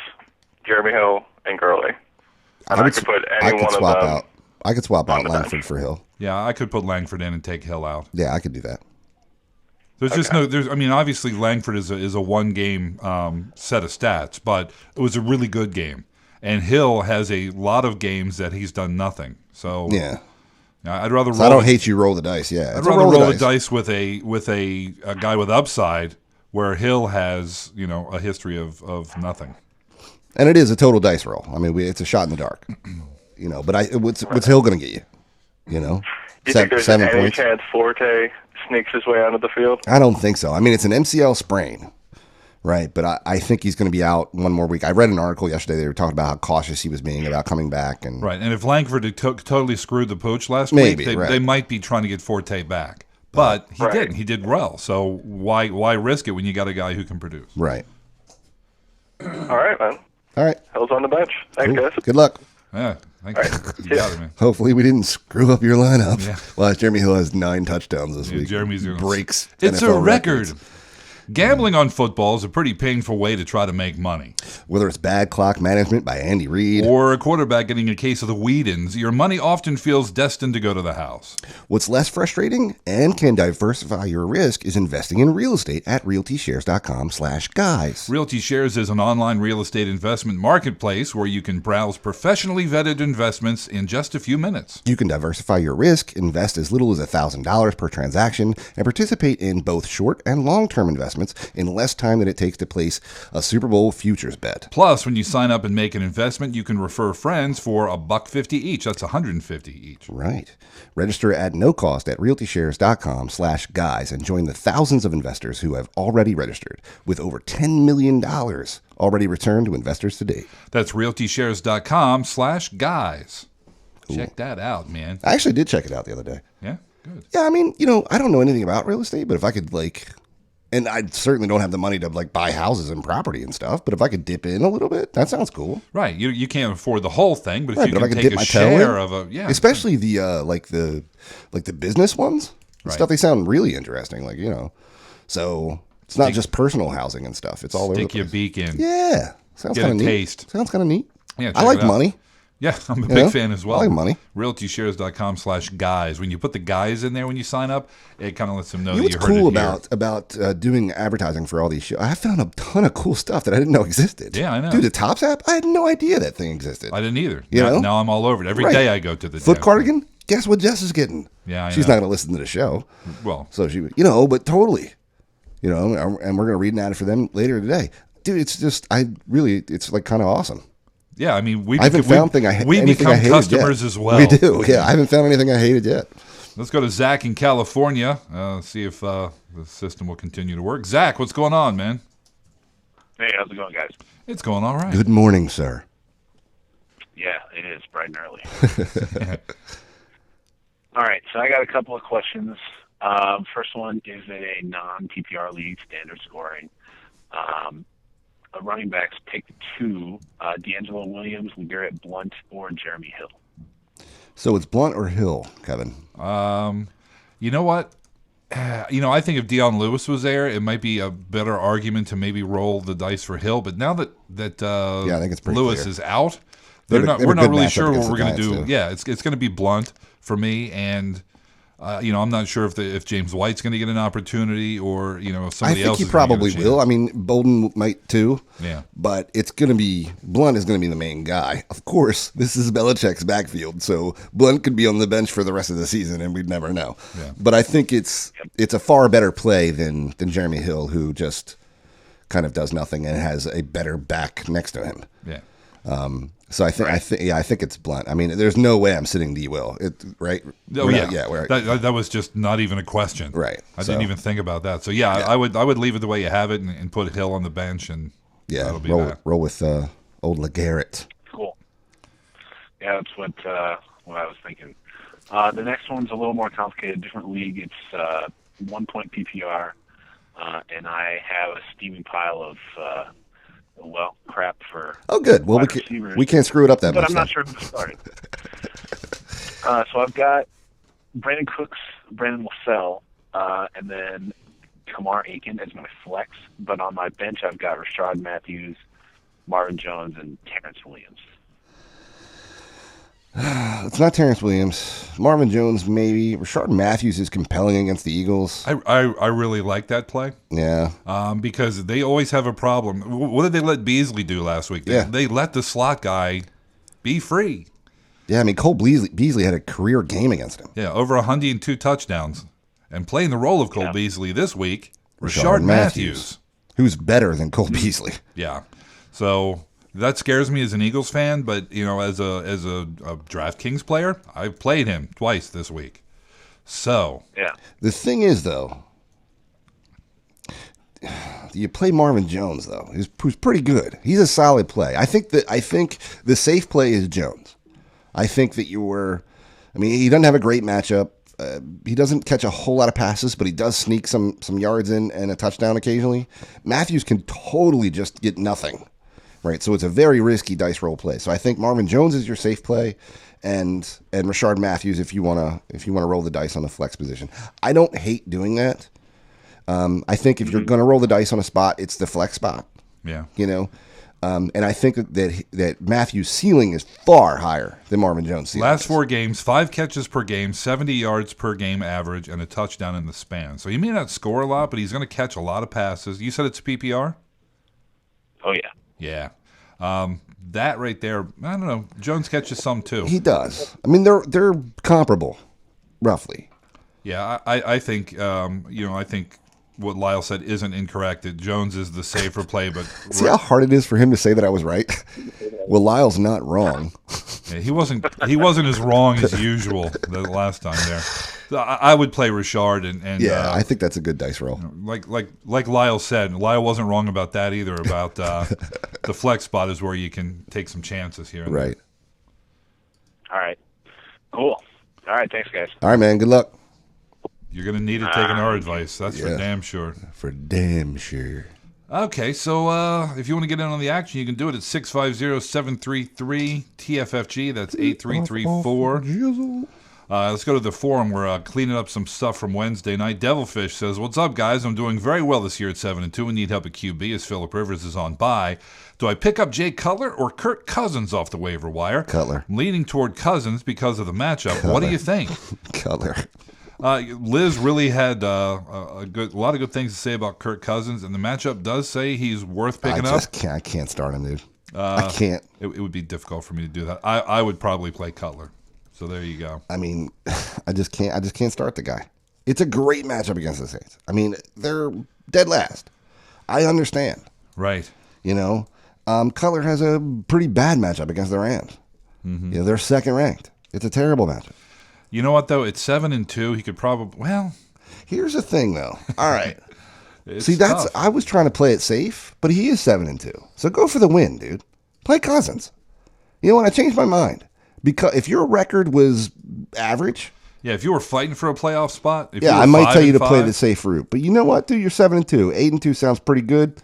Jeremy Hill, and Gurley. And I could put any one of them. I could swap out the Langford bench. for Hill. Yeah, I could put Langford in and take Hill out. Yeah, I could do that. There's just no. I mean, obviously Langford is a one game set of stats, but it was a really good game. And Hill has a lot of games that he's done nothing. So yeah, I'd rather. So I don't hate you. Roll the dice. Yeah, I'd rather roll the dice with a guy with upside, where Hill has a history of nothing. And it is a total dice roll. I mean, it's a shot in the dark. But what's Hill going to get you? Do you think there's any chance Forte sneaks his way onto the field? I don't think so. I mean, it's an MCL sprain, right? But I think he's going to be out one more week. I read an article yesterday. They were talking about how cautious he was being about coming back. Right, and if Langford had totally screwed the pooch last Maybe, week, right. they might be trying to get Forte back. But he didn't. He did well. So why risk it when you got a guy who can produce? Right. All right, man. All right. Hill's on the bench. Thanks, guys. Good luck. Yeah, thank you. You got it, man. Hopefully we didn't screw up your lineup. Yeah. Well, Jeremy Hill has 9 touchdowns this week. Jeremy's gonna breaks. It's NFL a record. records. Gambling on football is a pretty painful way to try to make money. Whether it's bad clock management by Andy Reid or a quarterback getting a case of the Whedons, your money often feels destined to go to the house. What's less frustrating and can diversify your risk is investing in real estate at realtyshares.com/guys. Realty Shares is an online real estate investment marketplace where you can browse professionally vetted investments in just a few minutes. You can diversify your risk, invest as little as $1,000 per transaction, and participate in both short and long-term investments in less time than it takes to place a Super Bowl futures bet. Plus, when you sign up and make an investment, you can refer friends for $150 each. That's $150 each. Right. Register at no cost at realtyshares.com/guys and join the thousands of investors who have already registered, with over $10 million already returned to investors to date. That's realtyshares.com/guys. Check that out, man. I actually did check it out the other day. Yeah, good. Yeah, I mean, I don't know anything about real estate, but if I could and I certainly don't have the money to buy houses and property and stuff, but if I could dip in a little bit, that sounds cool. Right. You can't afford the whole thing, but if Right, you but can if I could take dip a my toe in, share of a especially the the business ones, the Right. stuff, they sound really interesting. So it's not just personal housing and stuff. It's all over the stick place. your beak in. Yeah, sounds Get kind a of neat. taste. Sounds kind of neat. Yeah, I check like it out. money. Yeah, I'm a You big know? fan as well. I like money. Realtyshares.com/guys. When you put the guys in there when you sign up, it kind of lets them know that What's you heard cool it here. about doing advertising for all these shows? I found a ton of cool stuff that I didn't know existed. Yeah, I know. Dude, the Tops app, I had no idea that thing existed. I didn't either. You know? Now I'm all over it. Every Right. day I go to the Foot damn cardigan. Guess what Jess is getting? Yeah, I she's know. not going to listen to the show. Well, so she, but totally, and we're going to read an ad for them later today, dude. It's just, it's kind of awesome. Yeah, I mean, I haven't found we anything become I hated customers yet. as well. We do, yeah. I haven't found anything I hated yet. Let's go to Zach in California. See if the system will continue to work. Zach, what's going on, man? Hey, how's it going, guys? It's going all right. Good morning, sir. Yeah, it is bright and early. All right, so I got a couple of questions. First one is a non-PPR league, standard scoring. Running backs, pick 2, D'Angelo Williams, LeGarrette Blount, or Jeremy Hill. So it's Blunt or Hill, Kevin? You know what? I think if Deion Lewis was there, it might be a better argument to maybe roll the dice for Hill. But now that I think it's pretty Lewis clear. is out, They we're have a not good really matchup sure what against we're the going to do. Giants, too. Yeah, it's going to be Blunt for me, and I'm not sure if James White's going to get an opportunity or somebody else. I think he probably will. I mean, Bolden might too. Yeah. But Blunt is going to be the main guy. Of course, this is Belichick's backfield, so Blunt could be on the bench for the rest of the season, and we'd never know. Yeah. But I think it's a far better play than Jeremy Hill, who just kind of does nothing and has a better back next to him. Yeah. So I think it's Blunt. I mean, there's no way I'm sitting D Will. Right? Oh We're yeah, not- we're- that was just not even a question. Right. I didn't even think about that. So yeah, I would leave it the way you have it and put Hill on the bench, and that'll be that. roll with old LeGarrette. Cool. Yeah, that's what I was thinking. The next one's a little more complicated, different league. It's 1 point PPR, and I have a steaming pile of crap for. Oh, good. Well, wide receivers. we can't screw it up that but much. I'm not sure who to start. So I've got Brandon Cooks, Brandon LaFell, and then Kamar Aiken as my flex. But on my bench, I've got Rashard Matthews, Marvin Jones, and Terrence Williams. It's not Terrence Williams. Marvin Jones, maybe. Rashard Matthews is compelling against the Eagles. I really like that play. Yeah. Because they always have a problem. What did they let Beasley do last week? They let the slot guy be free. Yeah, I mean, Cole Beasley had a career game against him. Yeah, over 102 touchdowns. And playing the role of Cole Beasley this week, Rashard Matthews. Who's better than Cole Beasley. Yeah. So that scares me as an Eagles fan, but as a DraftKings player, I've played him twice this week. So the thing is, though, you play Marvin Jones though, who's pretty good. He's a solid play. I think the safe play is Jones. I think that he doesn't have a great matchup. He doesn't catch a whole lot of passes, but he does sneak some yards in and a touchdown occasionally. Matthews can totally just get nothing. Right, so it's a very risky dice roll play. So I think Marvin Jones is your safe play, and Rashard Matthews if you wanna roll the dice on the flex position. I don't hate doing that. I think if you're gonna roll the dice on a spot, it's the flex spot. Yeah, and I think that Matthews' ceiling is far higher than Marvin Jones' ceiling. Last 4 games, 5 catches per game, 70 yards per game average, and a touchdown in the span. So he may not score a lot, but he's going to catch a lot of passes. You said it's PPR? Oh yeah. Yeah. That right there, I don't know. Jones catches some too. He does. I mean, they're comparable, roughly. Yeah, I think I think what Lyle said isn't incorrect. That Jones is the safer play, but see how hard it is for him to say that I was right. Well, Lyle's not wrong. Yeah, he wasn't as wrong as usual the last time there. So I would play Rashard and yeah, I think that's a good dice roll. Like Lyle said, Lyle wasn't wrong about that either. About the flex spot is where you can take some chances here. Right. All right. Cool. All right. Thanks, guys. All right, man. Good luck. You're going to need to take our advice. That's for damn sure. For damn sure. Okay, so if you want to get in on the action, you can do it at 650-733-TFFG. That's 8334. Let's go to the forum. We're cleaning up some stuff from Wednesday night. Devilfish says, "What's up, guys? I'm doing very well this year at 7-2 and need help at QB as Phillip Rivers is on bye. Do I pick up Jay Cutler or Kirk Cousins off the waiver wire? Cutler. I'm leaning toward Cousins because of the matchup. Cutler. What do you think?" Cutler. Liz really had a lot of good things to say about Kirk Cousins, and the matchup does say he's worth picking up. I can't start him, dude. I can't. It would be difficult for me to do that. I would probably play Cutler. So there you go. I mean, I just can't start the guy. It's a great matchup against the Saints. I mean, they're dead last. I understand. Right. Cutler has a pretty bad matchup against the Rams. Mm-hmm. They're second ranked. It's a terrible matchup. You know what, though? It's 7-2. He could probably, well. Here's the thing, though. All right. See, tough. I was trying to play it safe, but he is 7-2. So go for the win, dude. Play Cousins. You know what? I changed my mind. Because if your record was average. Yeah, if you were fighting for a playoff spot. I might tell you to play the safe route. But you know what, dude? You're 7-2. 8-2 sounds pretty good.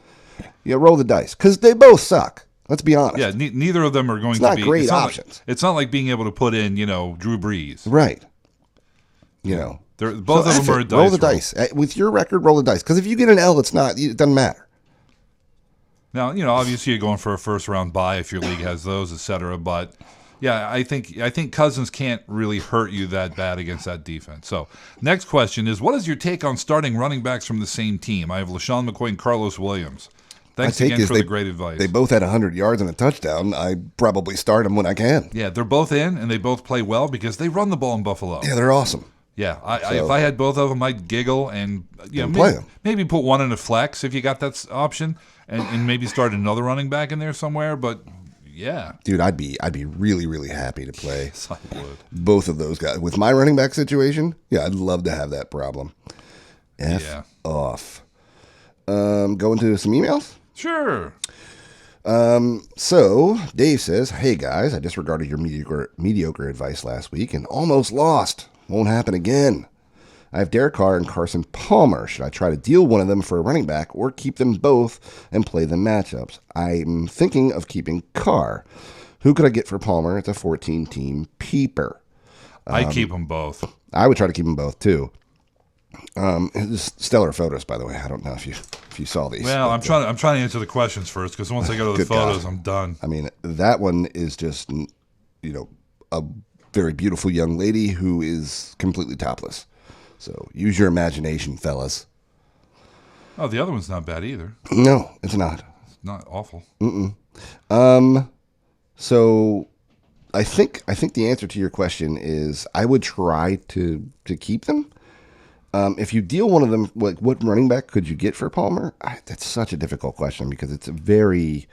Yeah, roll the dice. Because they both suck. Let's be honest. Yeah, neither of them are going to be. It's not great options. It's not like being able to put in, Drew Brees. Right. Both of them are a dice. Roll the dice. With your record, roll the dice. Because if you get an L, it doesn't matter. Now, obviously you're going for a first round bye if your league has those, etc. But yeah, I think Cousins can't really hurt you that bad against that defense. So next question is, what is your take on starting running backs from the same team? I have LaShawn McCoy and Carlos Williams. Thanks again for the great advice. They both had 100 yards and a touchdown. I probably start them when I can. Yeah, they're both in, and they both play well because they run the ball in Buffalo. Yeah, they're awesome. Yeah, if I had both of them, I'd giggle and maybe put one in a flex if you got that option, and maybe start another running back in there somewhere. But yeah, dude, I'd be really, really happy to play yes, I would. Both of those guys with my running back situation. Yeah, I'd love to have that problem. Off. Go into some emails. Sure. So Dave says, "Hey guys, I disregarded your mediocre advice last week and almost lost. Won't happen again. I have Derek Carr and Carson Palmer. Should I try to deal one of them for a running back or keep them both and play the matchups? I'm thinking of keeping Carr. Who could I get for Palmer? It's a 14-team peeper. I keep them both. I would try to keep them both too. Stellar photos, by the way. I don't know if you saw these. Well, I'm trying to answer the questions first, because once I go to the photos, I'm done. I mean, that one is just, a very beautiful young lady who is completely topless. So use your imagination, fellas. Oh, the other one's not bad either. No, it's not. It's not awful. So I think the answer to your question is I would try to keep them. If you deal one of them, what running back could you get for Palmer? That's such a difficult question because it's a very,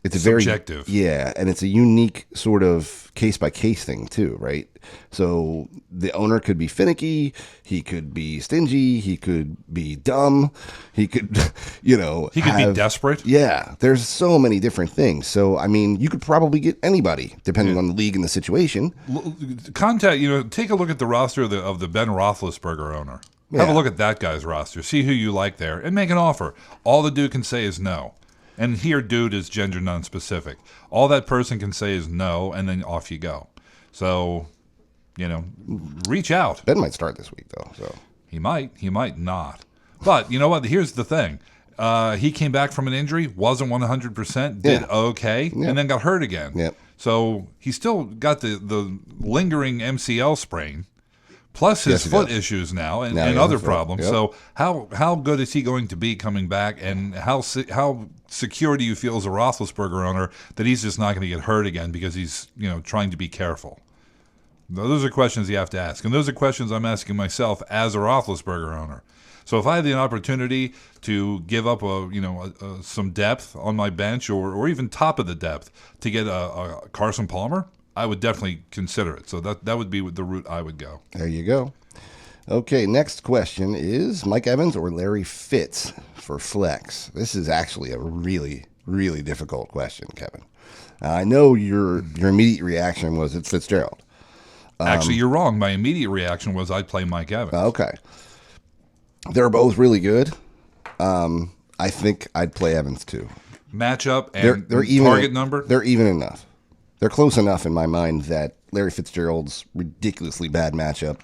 subjective. And it's a unique sort of case by case thing too, right? So the owner could be finicky, he could be stingy, he could be dumb, he could, he could be desperate. Yeah, there's so many different things. So I mean, you could probably get anybody depending on the league and the situation. Take a look at the roster of the Ben Roethlisberger owner. Have a look at that guy's roster. See who you like there, and make an offer. All the dude can say is no. And here, dude is gender non-specific. All that person can say is no, and then off you go. So, reach out. Ben might start this week, though. So he might not. But you know what? Here's the thing. He came back from an injury, wasn't 100%, did okay, and then got hurt again. Yep. So he still got the lingering MCL sprain, plus his foot issues now and other problems. Yep. So how good is he going to be coming back, and how secure do you feel as a Roethlisberger owner that he's just not going to get hurt again because he's trying to be careful? Those are questions you have to ask, and those are questions I'm asking myself as a Roethlisberger owner. So if I had the opportunity to give up some depth on my bench or even top of the depth to get a Carson Palmer, I would definitely consider it. So that would be the route I would go. There you go. Okay, next question is Mike Evans or Larry Fitz for flex. This is actually a really, really difficult question, Kevin. I know your immediate reaction was it's Fitzgerald. Actually, you're wrong. My immediate reaction was I'd play Mike Evans. Okay. They're both really good. I think I'd play Evans too. Matchup and they're even, target number? They're even enough. They're close enough in my mind that Larry Fitzgerald's ridiculously bad matchup.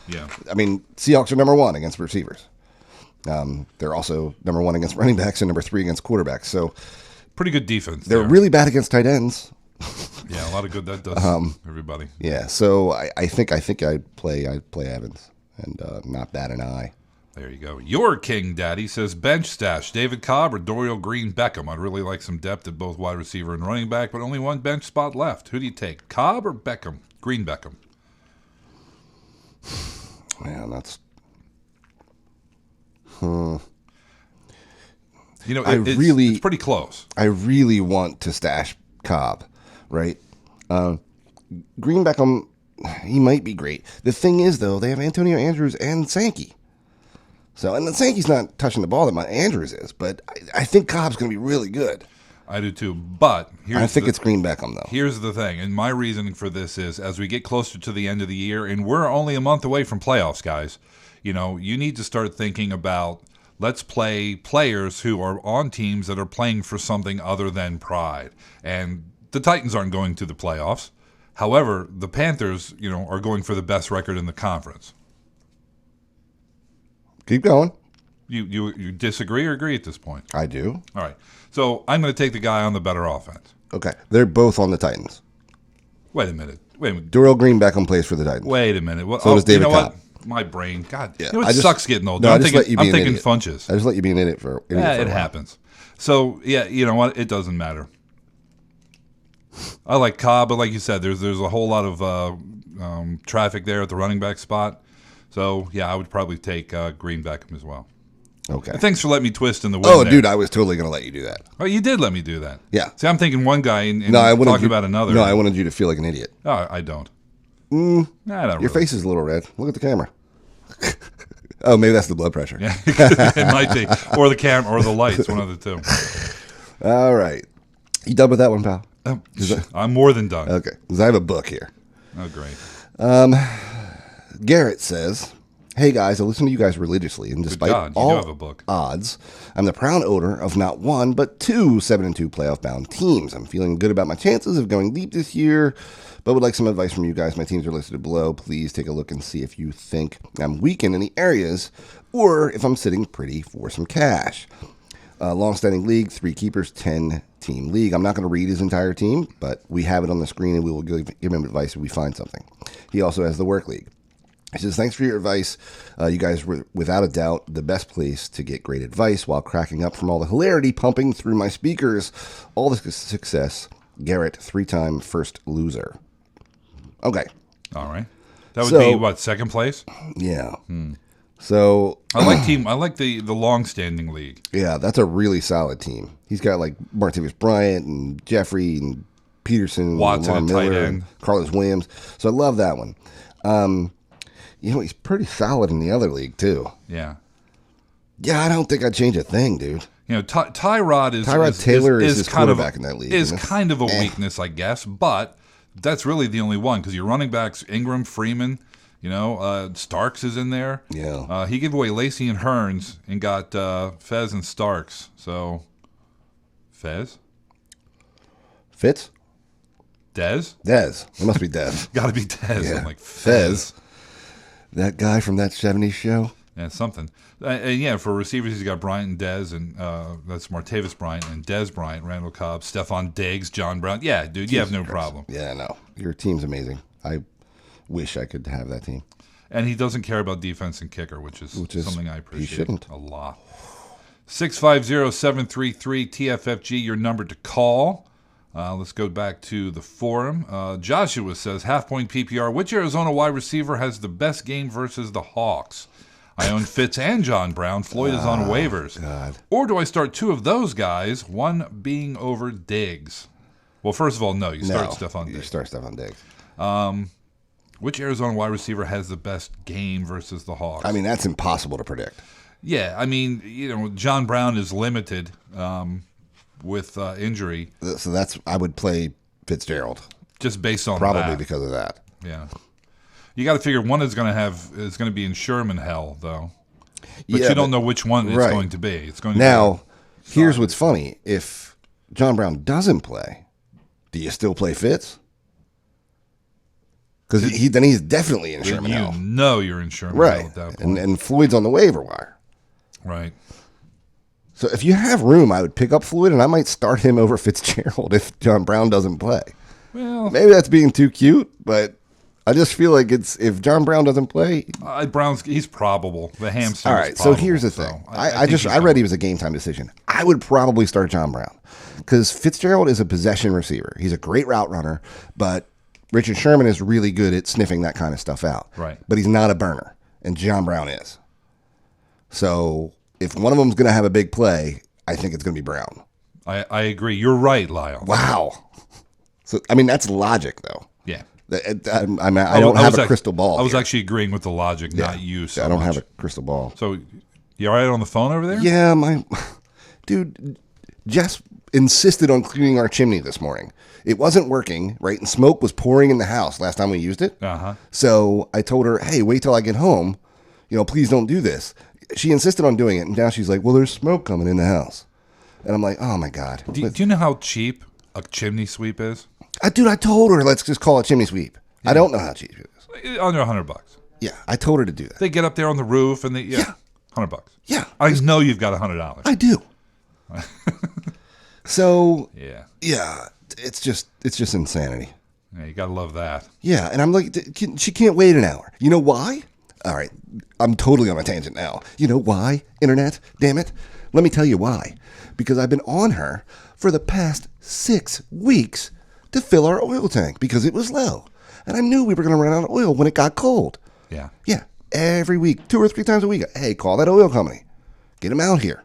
Yeah. I mean, Seahawks are number 1 against receivers. They're also number 1 against running backs and number 3 against quarterbacks. So pretty good defense. They're really bad against tight ends. Yeah, a lot of good that does everybody. Yeah, so I think I'd play Evans and not bat an eye. There you go. Your King Daddy says bench stash, David Cobb or Dorial Green Beckham. I'd really like some depth at both wide receiver and running back, but only one bench spot left. Who do you take, Cobb or Beckham? Green Beckham. Man, that's... It's pretty close. I really want to stash Cobb, right? Green Beckham, he might be great. The thing is, though, they have Antonio Andrews and Sankey. So, and then Sankey's not touching the ball that my Andrews is, but I think Cobb's going to be really good. I do too, but I think it's Green Beckham, though. Here's the thing, and my reasoning for this is as we get closer to the end of the year, and we're only a month away from playoffs, guys, you need to start thinking about let's play players who are on teams that are playing for something other than pride. And the Titans aren't going to the playoffs. However, the Panthers, are going for the best record in the conference. Keep going. You disagree or agree at this point? I do. All right. So I'm going to take the guy on the better offense. Okay. They're both on the Titans. Wait a minute. Dorial Green Beckham plays for the Titans. Wait a minute. Well, so does David Cobb. What? My brain. God. Yeah. It sucks getting older. No, I'm thinking Funches. I just let you be an idiot for it happens. So, yeah, you know what? It doesn't matter. I like Cobb, but like you said, there's a whole lot of traffic there at the running back spot. So, yeah, I would probably take Green Beckham as well. Okay. And thanks for letting me twist in the wind. Oh, dude, I was totally going to let you do that. Oh, you did let me do that. Yeah. See, I'm thinking one guy and talking about another. No, I wanted you to feel like an idiot. Oh, I don't. Your face is a little red. Look at the camera. Oh, maybe that's the blood pressure. Yeah, it might be. Or the camera, or the lights, one of the two. All right. You done with that one, pal? I'm more than done. Okay. Because I have a book here. Oh, great. Garrett says, "Hey guys, I listen to you guys religiously, and despite God, you do all have a book. odds, I'm the proud owner of not one but two 7-2 playoff bound teams. I'm feeling good about my chances of going deep this year, but would like some advice from you guys. My teams are listed below. Please take a look and see if you think I'm weak in any areas, or if I'm sitting pretty for some cash. Long-standing league, 3 keepers, 10-team league. I'm not going to read his entire team, but we have it on the screen, and we will give him advice if we find something. He also has the work league. He says, thanks for your advice. You guys were, without a doubt, the best place to get great advice while cracking up from all the hilarity pumping through my speakers. All the success. Garrett, 3-time first loser." Okay. All right. That would be, what, second place? Yeah. So I like the long-standing league. Yeah, that's a really solid team. He's got like Martavis Bryant and Jeffrey and Peterson, Watson and at tight Miller, end, Carlos Williams. So I love that one. He's pretty solid in the other league too. Yeah. Yeah, I don't think I'd change a thing, dude. Tyrod Taylor is his kind of quarterback in that league. Is kind of a weakness, I guess, but that's really the only one because your running backs, Ingram, Freeman. Starks is in there. Yeah. He gave away Lacey and Hearns and got Fez and Starks. So, Fez? Fitz? Dez? Dez. It must be Dez. Got to be Dez. Yeah. I'm like, Fez. That guy from that 70s show? Yeah, something. And for receivers, he's got Bryant and Dez, and that's Martavis Bryant and Dez Bryant, Randall Cobb, Stephon Diggs, John Brown. Yeah, dude, you have no problem. Yeah, no. Your team's amazing. I wish I could have that team. And he doesn't care about defense and kicker, which is something I appreciate a lot. 650-733-TFFG, your number to call. Let's go back to the forum. Joshua says, half-point PPR, which Arizona wide receiver has the best game versus the Hawks? I own Fitz and John Brown. Floyd is on waivers. God. Or do I start two of those guys, one being over Diggs? Well, first of all, no. You start Stephon Diggs. You start Stephon Diggs. Which Arizona wide receiver has the best game versus the Hawks? I mean, that's impossible to predict. Yeah, I mean, John Brown is limited with injury. So I would play Fitzgerald. Just based on Probably because of that. Yeah. You got to figure one is going to be in Sherman hell, though. But Yeah, you don't know which one it's going to be. It's going to now, here's what's funny. If John Brown doesn't play, do you still play Fitz? Because then he's definitely in Sherman hell. You know you're in Sherman right. hell at that point. And Floyd's on the waiver wire. Right. So if you have room, I would pick up Floyd, and I might start him over Fitzgerald if John Brown doesn't play. Well, maybe that's being too cute, but I just feel like if John Brown doesn't play, he's probable. The hamstring. All right. Is probable, so here's the thing. So I read he was a game time decision. I would probably start John Brown because Fitzgerald is a possession receiver. He's a great route runner, but Richard Sherman is really good at sniffing that kind of stuff out. Right. But he's not a burner, and John Brown is. So if one of them's going to have a big play, I think it's going to be Brown. I agree. You're right, Lyle. Wow. So I mean that's logic, though. Yeah. I don't have a crystal ball. I was here. actually agreeing with the logic, not you. So I don't much. have a crystal ball. So you all right on the phone over there? Yeah, dude. Jess insisted on cleaning our chimney this morning. It wasn't working, right? And smoke was pouring in the house last time we used it. Uh-huh. So I told her, hey, wait till I get home. Please don't do this. She insisted on doing it, and now she's like, well, there's smoke coming in the house. And I'm like, oh, my God. Do you know how cheap a chimney sweep is? Dude, I told her, let's just call it chimney sweep. Yeah. I don't know how cheap it is. Under $100. Yeah, I told her to do that. They get up there on the roof, and $100. Yeah. I know you've got $100. I do. So yeah, it's just insanity. Yeah, you gotta love that. Yeah, and I'm like, she can't wait an hour. You know why? All right, I'm totally on a tangent now. You know why? Internet, damn it. Let me tell you why. Because I've been on her for the past 6 weeks to fill our oil tank because it was low, and I knew we were going to run out of oil when it got cold. Yeah. Yeah. Every week, 2 or 3 times a week. Hey, call that oil company. Get them out here.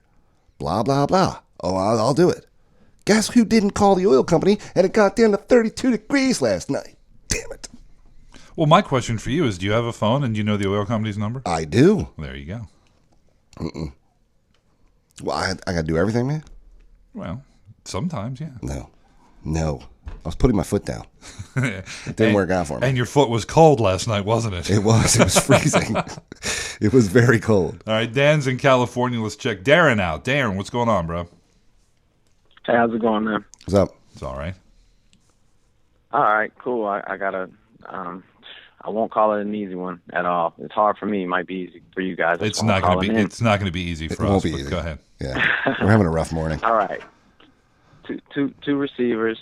Blah blah blah. Oh, I'll do it. Guess who didn't call the oil company and it got down to 32 degrees last night? Damn it. Well, my question for you is, do you have a phone and do you know the oil company's number? I do. There you go. Well, I got to do everything, man? Well, sometimes, yeah. No. I was putting my foot down. It didn't work out for me. And your foot was cold last night, wasn't it? It was. It was freezing. It was very cold. All right, Dan's in California. Let's check Darren out. Darren, what's going on, bro? Hey, how's it going, man? What's up? It's all right. All right, cool. I got I won't call it an easy one at all. It's hard for me. It might be easy for you guys. It's not going to be. It's not going to be easy for us. Won't be but easy. Go ahead. Yeah, we're having a rough morning. All right. Two receivers.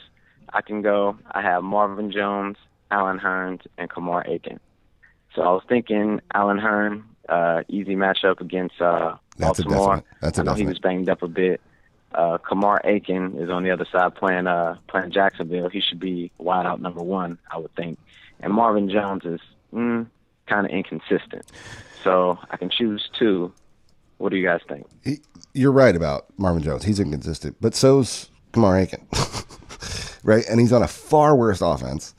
I can go. I have Marvin Jones, Allen Hurns, and Kamar Aiken. So I was thinking Allen Hurns, easy matchup against Baltimore. That's a I know he was banged up a bit. Kamar Aiken is on the other side playing Jacksonville. He should be wide out number one, I would think. And Marvin Jones is kind of inconsistent. So I can choose two. What do you guys think? You're right about Marvin Jones. He's inconsistent, but so's Kamar Aiken. Right? And he's on a far worse offense.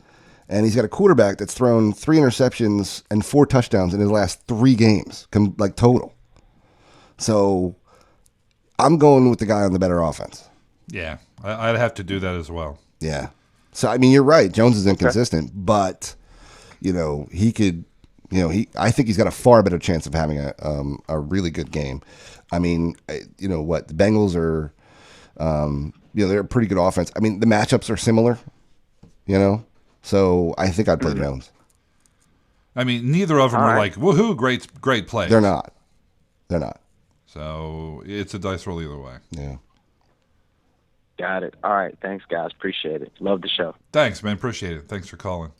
And he's got a quarterback that's thrown 3 interceptions and 4 touchdowns in his last 3 games, total. So I'm going with the guy on the better offense. Yeah, I'd have to do that as well. Yeah. So, I mean, you're right. Jones is inconsistent, but, he could, I think he's got a far better chance of having a really good game. I mean, the Bengals are, they're a pretty good offense. I mean, the matchups are similar, so I think I'd play Jones. I mean, neither of them are like, woohoo, great plays. They're not. So it's a dice roll either way. Yeah. Got it. All right. Thanks, guys. Appreciate it. Love the show. Thanks, man. Appreciate it. Thanks for calling.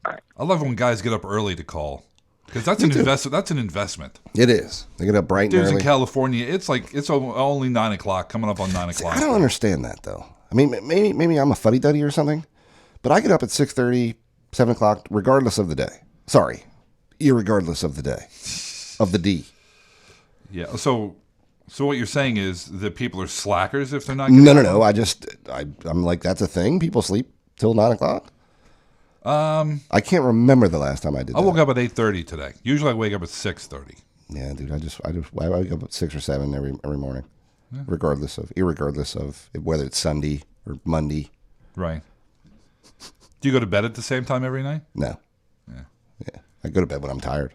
All right. I love when guys get up early to call because that's an investment. That's an investment. It is. They get up bright and Dudes early. in California, it's only 9 o'clock, coming up on 9 o'clock. I don't understand that though. I mean, maybe I'm a fuddy duddy or something, but I get up at 6:30, 7 o'clock, regardless of the day. Sorry, irregardless of the day, of the D. Yeah. So what you're saying is that people are slackers if they're not. No. I'm like, that's a thing. People sleep till 9 o'clock. I can't remember the last time I did that. I woke up at 8:30 today. Usually I wake up at 6:30. Yeah, dude. I wake up at 6 or 7 every morning, irregardless of whether it's Sunday or Monday. Right. Do you go to bed at the same time every night? No. Yeah. I go to bed when I'm tired.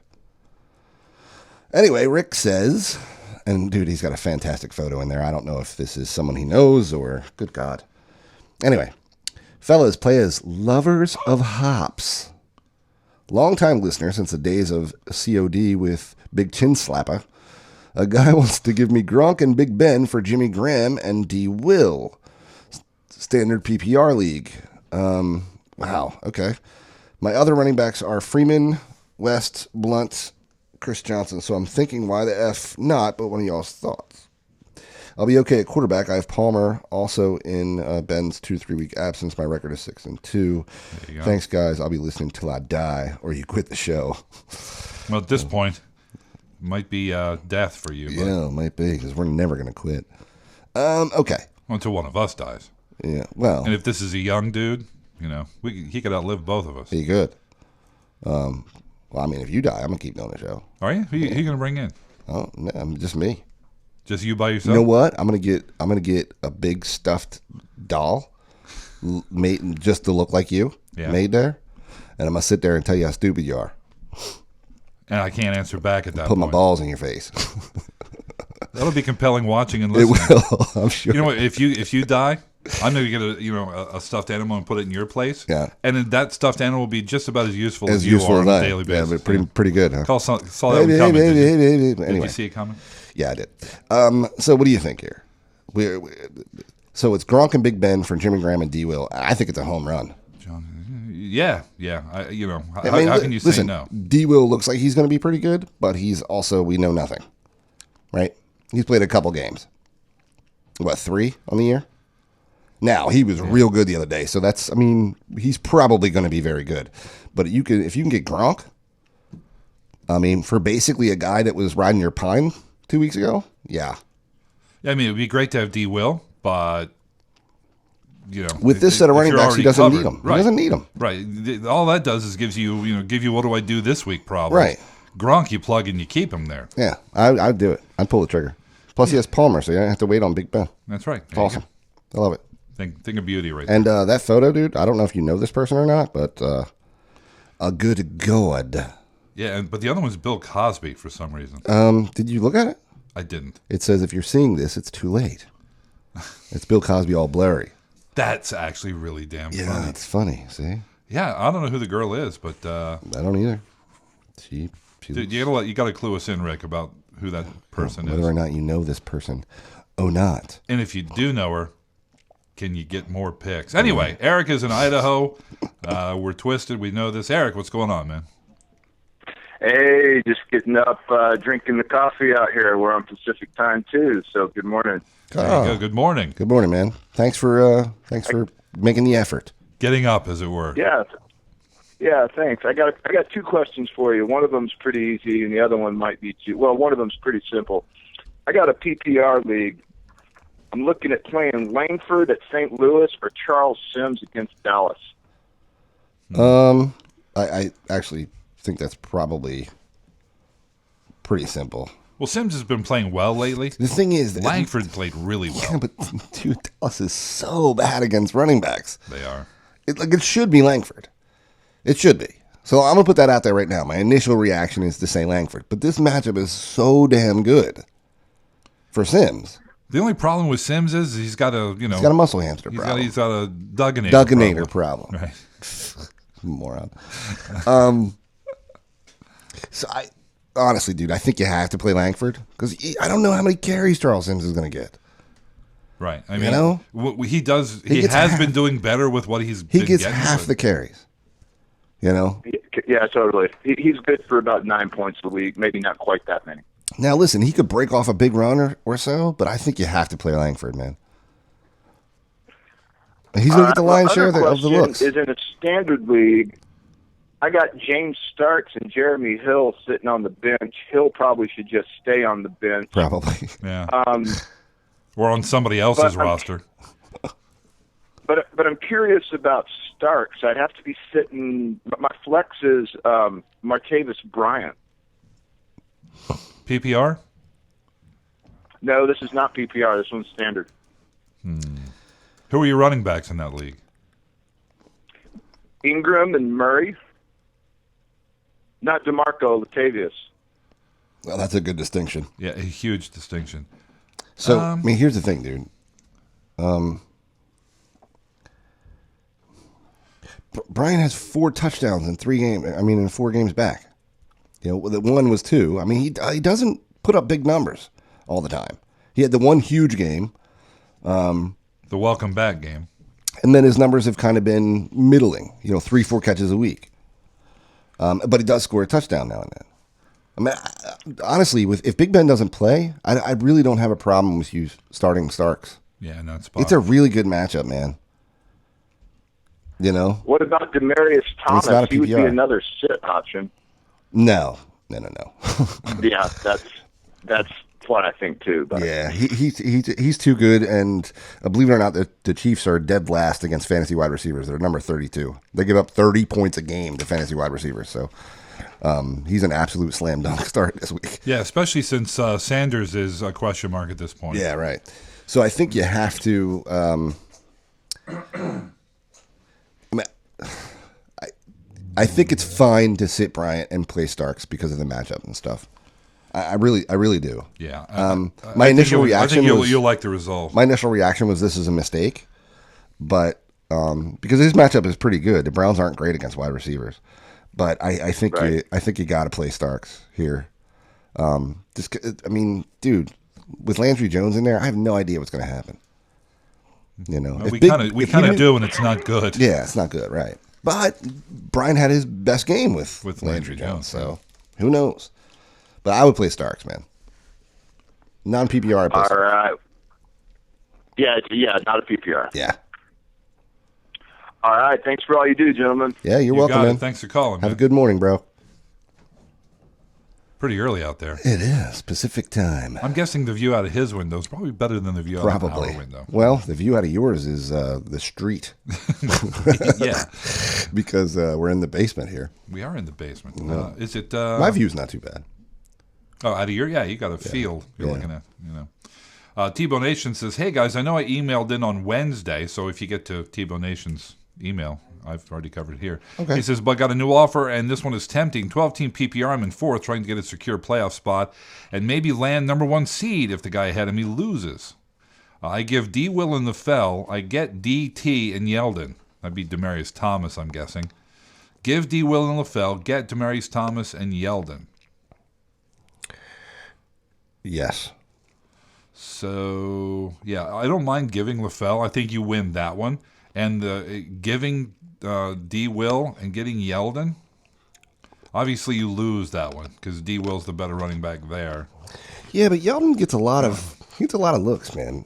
Anyway, Rick says, and dude, he's got a fantastic photo in there. I don't know if this is someone he knows or, good God. Anyway, fellas, play as lovers of hops. Longtime listener since the days of COD with Big Chin Slapper. A guy wants to give me Gronk and Big Ben for Jimmy Graham and D. Will. Standard PPR league. Wow, okay. My other running backs are Freeman, West, Blunt, Chris Johnson. So I'm thinking, why the F not? But what are y'all's thoughts? I'll be okay at quarterback. I have Palmer also in Ben's 2-3 week absence. My record is 6-2. Thanks, guys. I'll be listening till I die, or you quit the show. Well, at this point, might be death for you. Yeah, it might be because we're never going to quit. Okay. Until one of us dies. Yeah. Well. And if this is a young dude, he could outlive both of us. He could. Well, I mean, if you die, I'm gonna keep doing the show. Are you? Who you gonna bring in? Oh, no, just me. Just you by yourself? You know what? I'm gonna get a big stuffed doll, made just to look like you, made there, and I'm gonna sit there and tell you how stupid you are. And I can't answer back at that Put point. my balls in your face. That'll be compelling watching and listening. It will, I'm sure. You know what? If you die, I'm going to get a stuff animal and put it in your place. Yeah. And then that stuffed animal will be just about as useful as you are on a daily basis. Yeah, but pretty good, huh? Saw that one coming. Did Anyway. you see it coming? Yeah, I did. So what do you think here? So it's Gronk and Big Ben for Jimmy Graham and D. Will. I think it's a home run. Yeah. How can you say listen, no? D. Will looks like he's going to be pretty good, but he's also, we know nothing, right? He's played a couple games. What, 3 on the year? Now, he was real good the other day, so he's probably going to be very good. But if you can get Gronk, for basically a guy that was riding your pine 2 weeks ago, yeah. I mean, it would be great to have D. Will, but, with this set of running backs, he doesn't need them. Right. He doesn't need them. Right. All that does is gives you what do I do this week problem. Right. Gronk, you plug and you keep him there. Yeah, I'd do it. I'd pull the trigger. Plus, he has Palmer, so you don't have to wait on Big Ben. That's right. It's awesome. I love it. Thing of beauty right And there. that photo, dude, I don't know if you know this person or not, but a good God. Yeah, but the other one's Bill Cosby for some reason. Did you look at it? I didn't. It says if you're seeing this, it's too late. It's Bill Cosby all blurry. That's actually really damn funny. Yeah, it's funny. See? Yeah, I don't know who the girl is, but I don't either. Dude, you got to clue us in, Rick, about who that person whether is. or not you know this person. Oh, not. And if you do know her, can you get more picks? Anyway, Eric is in Idaho. We're twisted. We know this. Eric, what's going on, man? Hey, just getting up, drinking the coffee out here. We're on Pacific time too, so good morning. There you go. Good morning. Good morning, man. Thanks for making the effort. Getting up, as it were. Yeah, thanks. I got two questions for you. One of them's pretty easy, and the other one might be too. Well, one of them's pretty simple. I got a PPR league. I'm looking at playing Langford at St. Louis or Charles Sims against Dallas. I actually think that's probably pretty simple. Well, Sims has been playing well lately. The thing is, Langford played really well. Yeah, but dude, Dallas is so bad against running backs. They are. It should be Langford. It should be. So I'm gonna put that out there right now. My initial reaction is to say Langford, but this matchup is so damn good for Sims. The only problem with Sims is he's got a he's got a muscle hamster problem. He's got a Dugganator problem. Right. Moron. So I honestly, dude, I think you have to play Langford because I don't know how many carries Charles Sims is going to get. Right. I mean, you know, he does. He has been doing better with what he's. He gets half the carries. You know. Yeah, totally. He's good for about 9 points a week, maybe not quite that many. Now, listen, he could break off a big run or so, but I think you have to play Langford, man. He's going to get the lion's share of the looks. Is in a standard league. I got James Starks and Jeremy Hill sitting on the bench. Hill probably should just stay on the bench. Probably. Yeah. Or on somebody else's roster. But I'm curious about Starks. I'd have to be sitting. My flex is Martavis Bryant. PPR? No, this is not PPR. This one's standard. Who are your running backs in that league? Ingram and Murray. Not DeMarco, Latavius. Well, that's a good distinction. Yeah, a huge distinction. So, I mean, here's the thing, dude. Brian has 4 touchdowns in 3 games. I mean, in 4 games back. You know, the one was 2. I mean, he doesn't put up big numbers all the time. He had the one huge game. The welcome back game. And then his numbers have kind of been middling. 3-4 catches a week. But he does score a touchdown now and then. I mean, honestly, if Big Ben doesn't play, I really don't have a problem with you starting Starks. Yeah, no, it's a really good matchup, man. You know? What about Demarius Thomas? He would be another sit option. No. Yeah, that's what I think too. But. Yeah, he's too good, and believe it or not, the Chiefs are dead last against fantasy wide receivers. They're number 32. They give up 30 points a game to fantasy wide receivers. So he's an absolute slam dunk start this week. Yeah, especially since Sanders is a question mark at this point. Yeah, right. So I think you have to. I think it's fine to sit Bryant and play Starks because of the matchup and stuff. I really do. Yeah. My initial reaction. I think was, you'll like the result. My initial reaction was this is a mistake, but because his matchup is pretty good. The Browns aren't great against wide receivers, but I think you got to play Starks here. Dude, with Landry Jones in there, I have no idea what's going to happen. You know, we kind of do, and it's not good. Yeah, it's not good, right? But Brian had his best game with Landry Jones, so who knows? But I would play Starks, man. Non-PPR. All right. Yeah, not a PPR. Yeah. All right. Thanks for all you do, gentlemen. Yeah, you're welcome, man. Thanks for calling. Have a good morning, bro. Pretty early out there. It is Pacific time. I'm guessing the view out of his window is probably better than the view out of our window. Well, the view out of yours is the street. Yeah. Because we're in the basement here. We are in the basement. No. Is it? My view's not too bad. Oh, out of your, you got a field you're looking at, Tebow Nation says, hey, guys, I know I emailed in on Wednesday, so if you get to Tebow Nation's email, I've already covered it here. Okay. He says, but got a new offer, and this one is tempting. 12-team PPR, I'm in fourth, trying to get a secure playoff spot, and maybe land number 1 seed if the guy ahead of me loses. I give D. Will and LaFell. I get DT and Yeldon. That'd be Demaryius Thomas, I'm guessing. Give D. Will and LaFell. Get Demaryius Thomas and Yeldon. Yes. So, yeah, I don't mind giving LaFell. I think you win that one. And giving D. Will and getting Yeldon, obviously you lose that one because D. Will's the better running back there. Yeah, but Yeldon gets a lot of looks, man.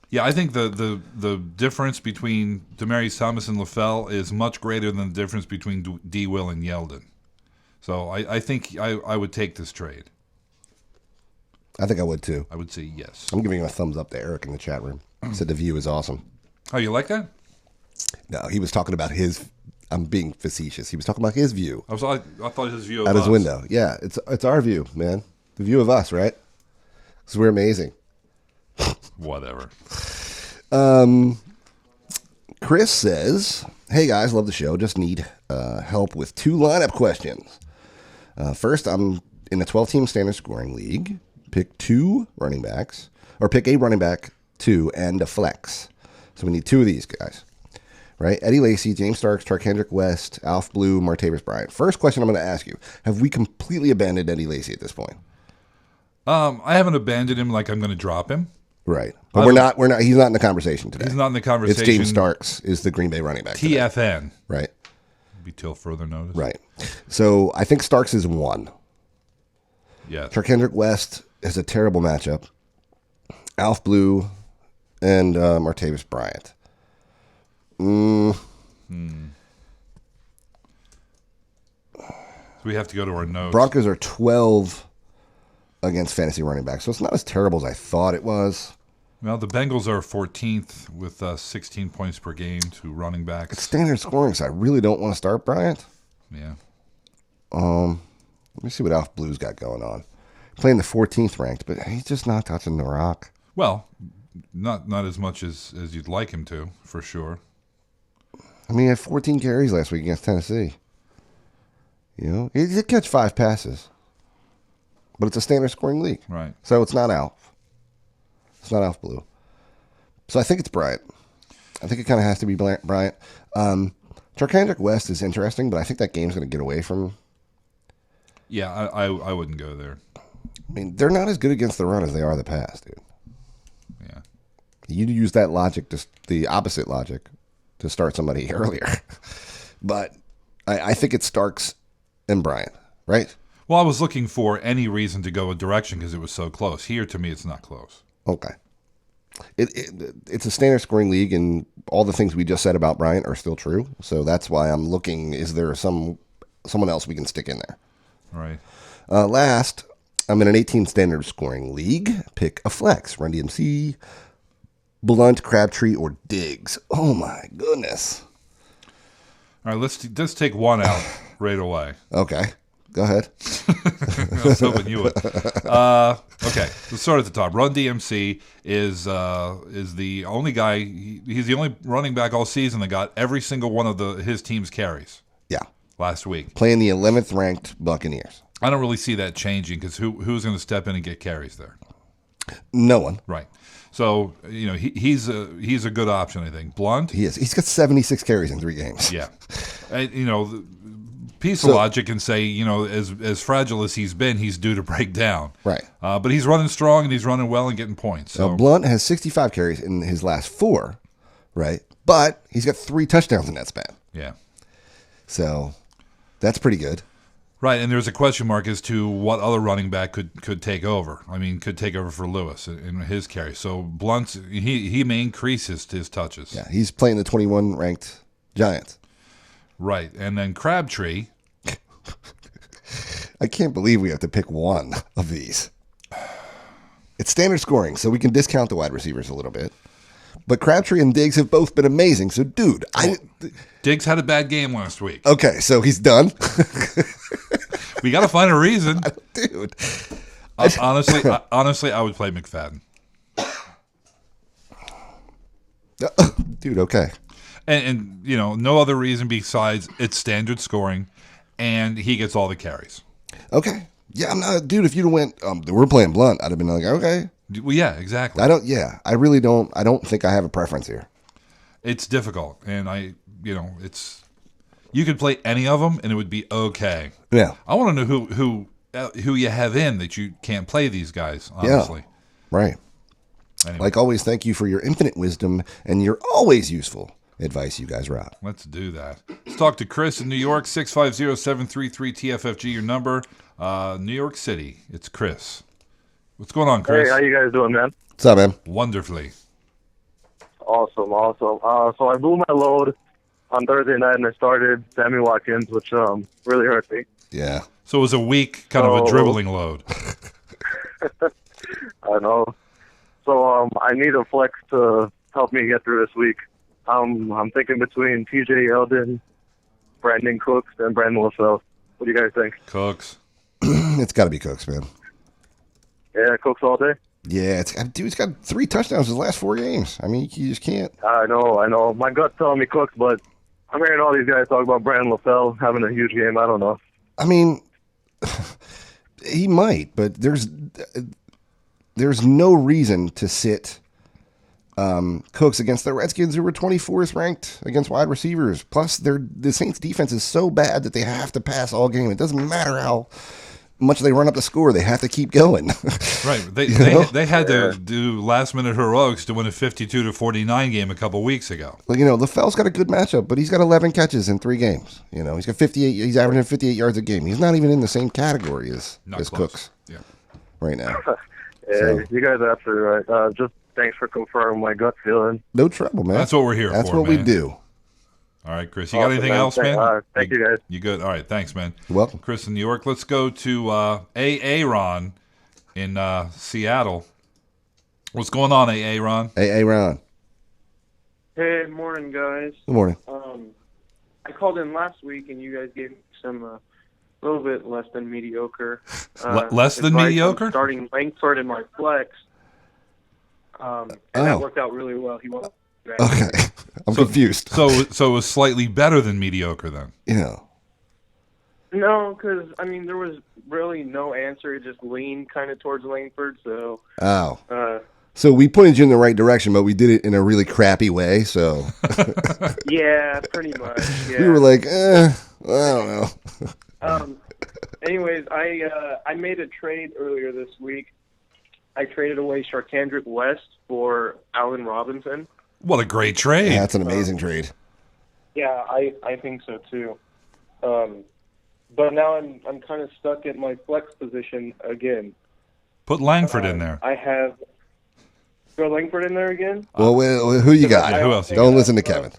Yeah, I think the difference between Demaryius Thomas and LaFell is much greater than the difference between D. Will and Yeldon. So I think I would take this trade. I think I would too. I would say yes. I'm giving a thumbs up to Eric in the chat room. He said the view is awesome. Oh, you like that? No, he was talking about his. I'm being facetious. He was talking about his view. I thought his view of out us. his window. Yeah, it's our view, man. The view of us, right? Because we're amazing. Whatever. Chris says, hey guys, love the show. Just need help with 2 lineup questions. First, I'm in a 12-team standard scoring league. Pick 2 running backs, or pick a running back, 2, and a flex. So we need 2 of these guys, right? Eddie Lacy, James Starks, Charkandrick West, Alf Blue, Martavis Bryant. First question I'm going to ask you: have we completely abandoned Eddie Lacy at this point? I haven't abandoned him like I'm going to drop him. Right, but we're not. He's not in the conversation today. He's not in the conversation. It's James Starks is the Green Bay running back. TFN. Today. Right. Be till further notice. Right. So I think Starks is 1. Yeah. Charkandrick West is a terrible matchup. Alf Blue and Martavis Bryant. So we have to go to our notes. Broncos are 12 against fantasy running backs, so it's not as terrible as I thought it was. Well, the Bengals are 14th with 16 points per game to running backs. It's standard scoring, so I really don't want to start Bryant. Yeah. Let me see what Alf Blue's got going on. Playing the 14th ranked, but he's just not touching the rock. Well, not as much as you'd like him to, for sure. I mean, he had 14 carries last week against Tennessee. You know, he did catch 5 passes, but it's a standard scoring league. Right. So it's not Alf. It's not Alf Blue. So I think it's Bryant. I think it kind of has to be Bryant. Charkandrick West is interesting, but I think that game's going to get away from. Yeah, I wouldn't go there. I mean, they're not as good against the run as they are the pass, dude. Yeah. You use that logic, the opposite logic, to start somebody earlier. But I think it's Starks and Bryant, right? Well, I was looking for any reason to go a direction because it was so close. Here, to me, it's not close. Okay. It's a standard scoring league, and all the things we just said about Bryant are still true. So that's why I'm looking, is there someone else we can stick in there? Right. Last, I'm in an 18 standard scoring league. Pick a flex. Run DMC, Blunt, Crabtree, or Diggs. Oh, my goodness. All right, let's take one out right away. Okay. Go ahead. I was hoping you would. Okay, let's start at the top. Run DMC is the only guy. He's the only running back all season that got every single one of his team's carries. Yeah. Last week. Playing the 11th ranked Buccaneers. I don't really see that changing because who's going to step in and get carries there? No one. Right. So, you know, he's a good option, I think. Blunt. He is. He's got 76 carries in 3 games. Yeah. And, you know, piece of logic can say, you know, as fragile as he's been, he's due to break down. Right. But he's running strong and he's running well and getting points. So. Now, Blunt has 65 carries in his last 4, right? But he's got 3 touchdowns in that span. Yeah. So that's pretty good. Right, and there's a question mark as to what other running back could take over. I mean, could take over for Lewis in his carry. So Blunt, he may increase his touches. Yeah, he's playing the 21 ranked Giants. Right, and then Crabtree. I can't believe we have to pick one of these. It's standard scoring, so we can discount the wide receivers a little bit. But Crabtree and Diggs have both been amazing. So, dude, Diggs had a bad game last week. Okay, so he's done. We got to find a reason, dude. Honestly, I would play McFadden. Dude, okay. And no other reason besides it's standard scoring, and he gets all the carries. Okay. Yeah, I'm not, dude. If you'd have went, we're playing blunt, I'd have been like, okay. Well, yeah, exactly. I really don't. I don't think I have a preference here. It's difficult, and it's you could play any of them, and it would be okay. Yeah. I want to know who you have in that you can't play these guys. Honestly, yeah. Right. Anyway. Like always, thank you for your infinite wisdom and your always useful advice. You guys rock. Let's do that. Let's talk to Chris in New York. 650-733-TFFG. Your number. New York City. It's Chris. What's going on, Chris? Hey, how you guys doing, man? What's up, man? Wonderfully. Awesome. So I blew my load on Thursday night, and I started Sammy Watkins, which really hurt me. Yeah. So it was a weak, kind of a dribbling load. I know. So I need a flex to help me get through this week. I'm thinking between TJ Yeldon, Brandon Cooks, and Brandon LaFell. What do you guys think? Cooks. It's got to be Cooks, man. Yeah, Cooks all day. Yeah, he's got 3 touchdowns in his last 4 games. I mean, you just can't. I know. My gut's telling me Cooks, but I'm hearing all these guys talk about Brandon LaFell having a huge game. I don't know. I mean, he might, but there's no reason to sit Cooks against the Redskins, who were 24th ranked against wide receivers. Plus, the Saints' defense is so bad that they have to pass all game. It doesn't matter how much they run up the score; they have to keep going. Right? They had to do last-minute heroics to win a 52-49 game a couple weeks ago. Well, LaFell's got a good matchup, but he's got 11 catches in 3 games. He's got 58. He's averaging 58 yards a game. He's not even in the same category as Cooks. Yeah. Right now. Yeah, So- you guys are absolutely right. Just thanks for confirming my gut feeling. No trouble, man. That's what we're here for. That's what we man. do. All right, Chris. You got anything else, man? Thank you, guys. You good? All right, thanks, man. You're welcome. Chris in New York. Let's go to Aaron in Seattle. What's going on, Aaron? Hey, Ron. Hey, morning, guys. Good morning. I called in last week, and you guys gave me some a little bit less than mediocre. Less than advice on mediocre? Starting Langford in my flex, and that worked out really well. He won. Okay. I'm confused. So it was slightly better than mediocre then. Yeah. No, because there was really no answer. It just leaned kind of towards Langford. So. Oh. Uh, So we pointed you in the right direction, but we did it in a really crappy way. So. yeah, pretty much. Yeah. We were like, I don't know. Anyways, I made a trade earlier this week. I traded away Sharkandrick West for Allen Robinson. What a great trade. Yeah, that's an amazing trade. Yeah, I think so too. But now I'm kind of stuck at my flex position again. Put Langford in there. I have throw Langford in there again. Well, who you got? Yeah, who else you Don't got? listen to Kevin.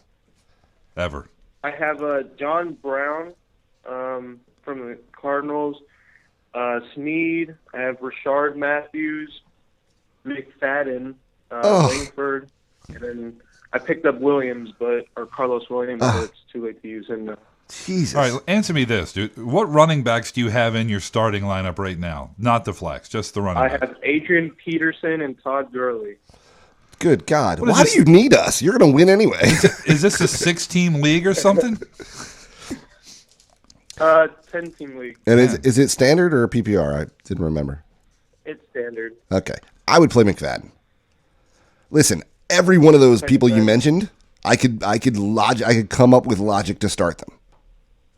Ever. I have John Brown from the Cardinals, Snead. I have Rashard Matthews, McFadden, Langford, and then I picked up Williams, or Carlos Williams, but it's too late to use him now. Jesus. All right, answer me this, dude. What running backs do you have in your starting lineup right now? Not the flex, just the running I back. have Adrian Peterson and Todd Gurley. Good God. What is Why this? do you need us? You're going to win anyway. Is this a 6-team league or something? 10-team league. And is it standard or PPR? I didn't remember. It's standard. Okay. I would play McFadden. Listen, every one of those people you mentioned, I could come up with logic to start them.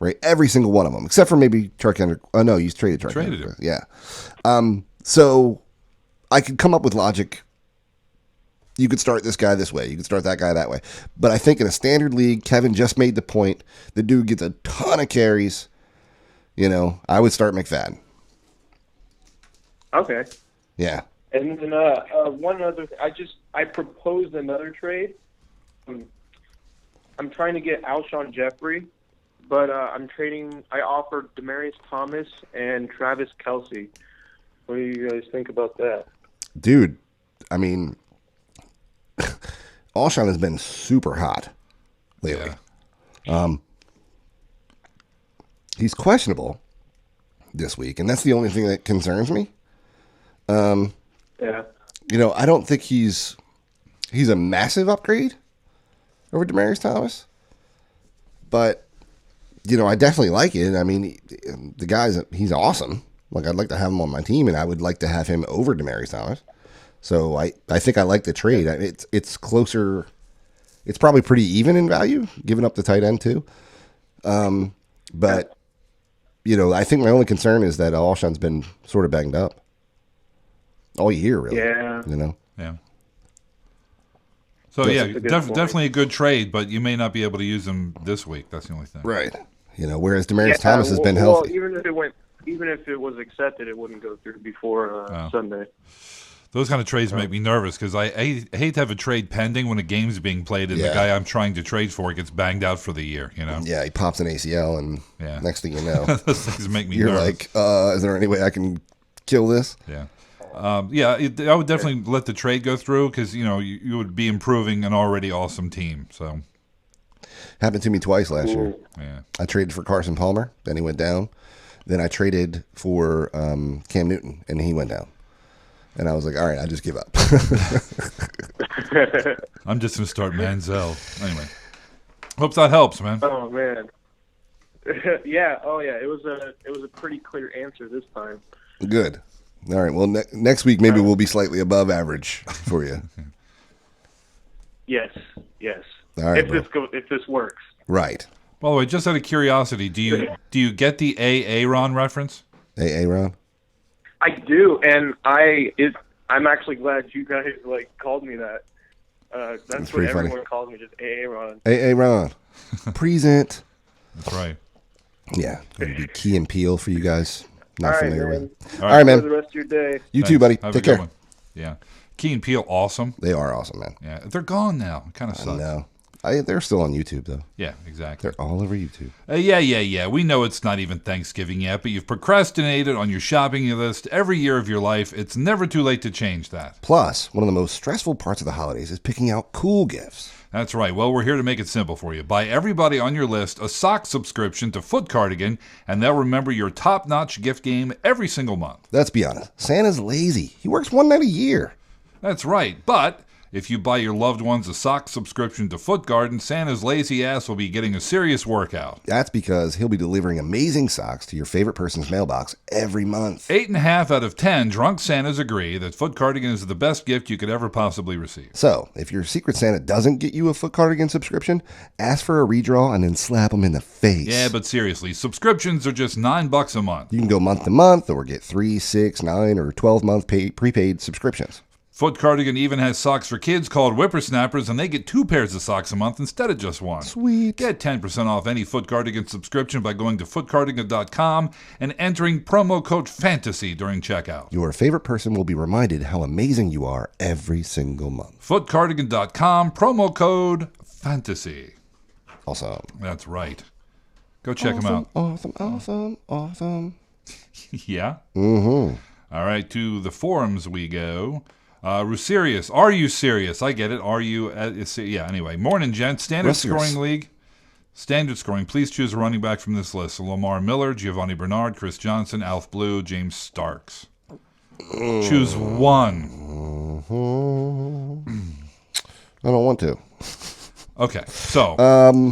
Right? Every single one of them, except for maybe Chark. Oh no, you traded Chark. Traded him. Yeah. So I could come up with logic. You could start this guy this way. You could start that guy that way. But I think in a standard league, Kevin just made the point. The dude gets a ton of carries. I would start McFadden. Okay. Yeah. And then one other thing, I proposed another trade. I'm trying to get Alshon Jeffrey, but I offered Demaryius Thomas and Travis Kelce. What do you guys think about that? Dude, I mean, Alshon has been super hot lately. Yeah. He's questionable this week, and that's the only thing that concerns me. Yeah. I don't think he's a massive upgrade, over Demaryius Thomas. But, I definitely like it. I mean, the guy's he's awesome. Like, I'd like to have him on my team, and I would like to have him over Demaryius Thomas. So I think I like the trade. It's closer. It's probably pretty even in value, giving up the tight end too. But, I think my only concern is that Alshon's been sort of banged up all year, really. Yeah. Yeah. So, definitely a good trade, but you may not be able to use him this week. That's the only thing. Right. Whereas Demaryius Thomas has been healthy. Well, even if it was accepted, it wouldn't go through before Sunday. Those kind of trades make me nervous because I hate to have a trade pending when a game's being played and the guy I'm trying to trade for gets banged out for the year, Yeah, he pops an ACL and next thing you know. Those things make me You're nervous. like, is there any way I can kill this? Yeah. I would definitely let the trade go through because, you would be improving an already awesome team. So happened to me twice last year. Yeah. I traded for Carson Palmer, then he went down. Then I traded for Cam Newton, and he went down. And I was like, all right, I just give up. I'm just going to start Manziel. Anyway. Hope that helps, man. Oh, man. Yeah. Oh, yeah. It was a pretty clear answer this time. Good. All right. Well, next week maybe we'll be slightly above average for you. Yes. All right, if this works. Right. By the way, just out of curiosity, do you get the Aaron reference? Aaron? I do, and I'm actually glad you guys called me that. That's what everyone funny. calls me, just Aaron. Aaron. Present. That's right. Yeah. It'll be Key and Peele for you guys. Not All right, familiar man. with. All right, man. Enjoy the rest of your day. You too, buddy. Have Take a good care. one. Yeah. Key and Peele, awesome. They are awesome, man. Yeah. They're gone now. It kind of sucks. No. They're still on YouTube, though. Yeah, exactly. They're all over YouTube. Yeah. We know it's not even Thanksgiving yet, but you've procrastinated on your shopping list every year of your life. It's never too late to change that. Plus, one of the most stressful parts of the holidays is picking out cool gifts. That's right. Well, we're here to make it simple for you. Buy everybody on your list a sock subscription to Foot Cardigan, and they'll remember your top-notch gift game every single month. Let's be honest. Santa's lazy. He works one night a year. That's right. But if you buy your loved ones a sock subscription to Foot Garden, Santa's lazy ass will be getting a serious workout. That's because he'll be delivering amazing socks to your favorite person's mailbox every month. 8.5 out of 10 drunk Santas agree that Foot Cardigan is the best gift you could ever possibly receive. So, if your Secret Santa doesn't get you a Foot Cardigan subscription, ask for a redraw and then slap him in the face. Yeah, but seriously, subscriptions are just $9 a month. You can go month to month or get 3, 6, 9, or 12-month prepaid subscriptions. Foot Cardigan even has socks for kids called Whippersnappers, and they get 2 pairs of socks a month instead of just 1. Sweet. Get 10% off any Foot Cardigan subscription by going to footcardigan.com and entering promo code FANTASY during checkout. Your favorite person will be reminded how amazing you are every single month. Footcardigan.com, promo code FANTASY. Awesome. That's right. Go check them out. Awesome. Yeah? Mm-hmm. All right, to the forums we go. Serious. Are you serious? I get it. Are you? Anyway. Morning, gents. Standard scoring league. Standard scoring. Please choose a running back from this list. Lamar Miller, Giovanni Bernard, Chris Johnson, Alf Blue, James Starks. Choose one. I don't want to. Okay, so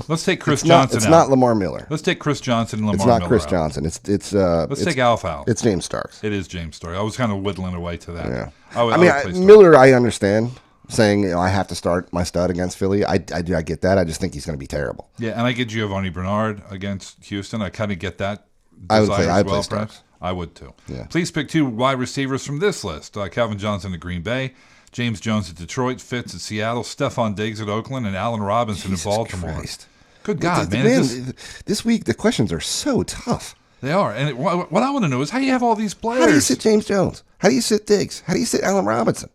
let's take Chris Johnson out. It's not Lamar Miller. Let's take Chris Johnson and Lamar It's Miller not Chris out. Johnson. Let's take Alf out. It's James Starks. It is James Starks. I was kind of whittling away to that. Yeah. I would play Miller, I understand saying I have to start my stud against Philly. I get that. I just think he's going to be terrible. Yeah, and I get Giovanni Bernard against Houston. I kind of get that. I'd play perhaps. Starks. I would too. Yeah. Please pick 2 wide receivers from this list. Calvin Johnson at Green Bay, James Jones at Detroit, Fitz at Seattle, Stephon Diggs at Oakland, and Allen Robinson at Baltimore. Christ. Good God, man. This week the questions are so tough. They are. And what I want to know is how you have all these players. How do you sit James Jones? How do you sit Diggs? How do you sit Allen Robinson?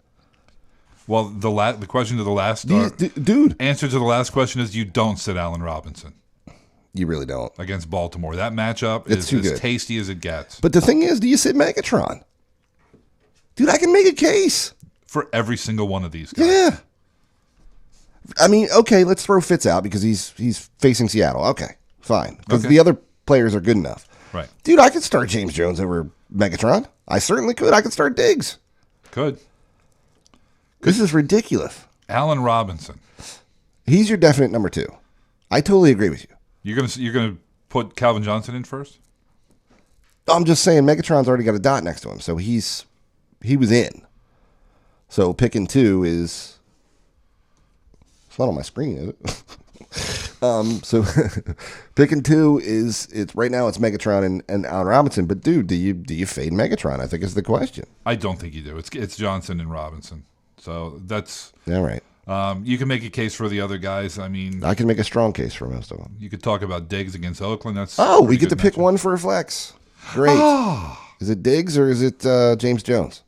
Well, the question to the last dude. Answer to the last question is you don't sit Allen Robinson. You really don't. Against Baltimore. That matchup It's is too as good. tasty as it gets. But the thing is, do you sit Megatron? Dude, I can make a case. For every single one of these guys. Yeah. I mean, okay, let's throw Fitz out because he's facing Seattle. Okay, fine. Because the other players are good enough. Right. Dude, I could start James Jones over Megatron. I certainly could. I could start Diggs. Could. This is ridiculous. Allen Robinson. He's your definite number 2. I totally agree with you. You're gonna put Calvin Johnson in first? I'm just saying Megatron's already got a dot next to him, so he was in. So picking 2 is it's not on my screen, is it? So picking 2 it's right now it's Megatron and Allen Robinson. But dude, do you fade Megatron? I think is the question. I don't think you do. It's Johnson and Robinson. So that's all right. You can make a case for the other guys. I mean, I can make a strong case for most of them. You could talk about Diggs against Oakland. That's we get to pick one for a flex. Great. Is it Diggs or is it James Jones?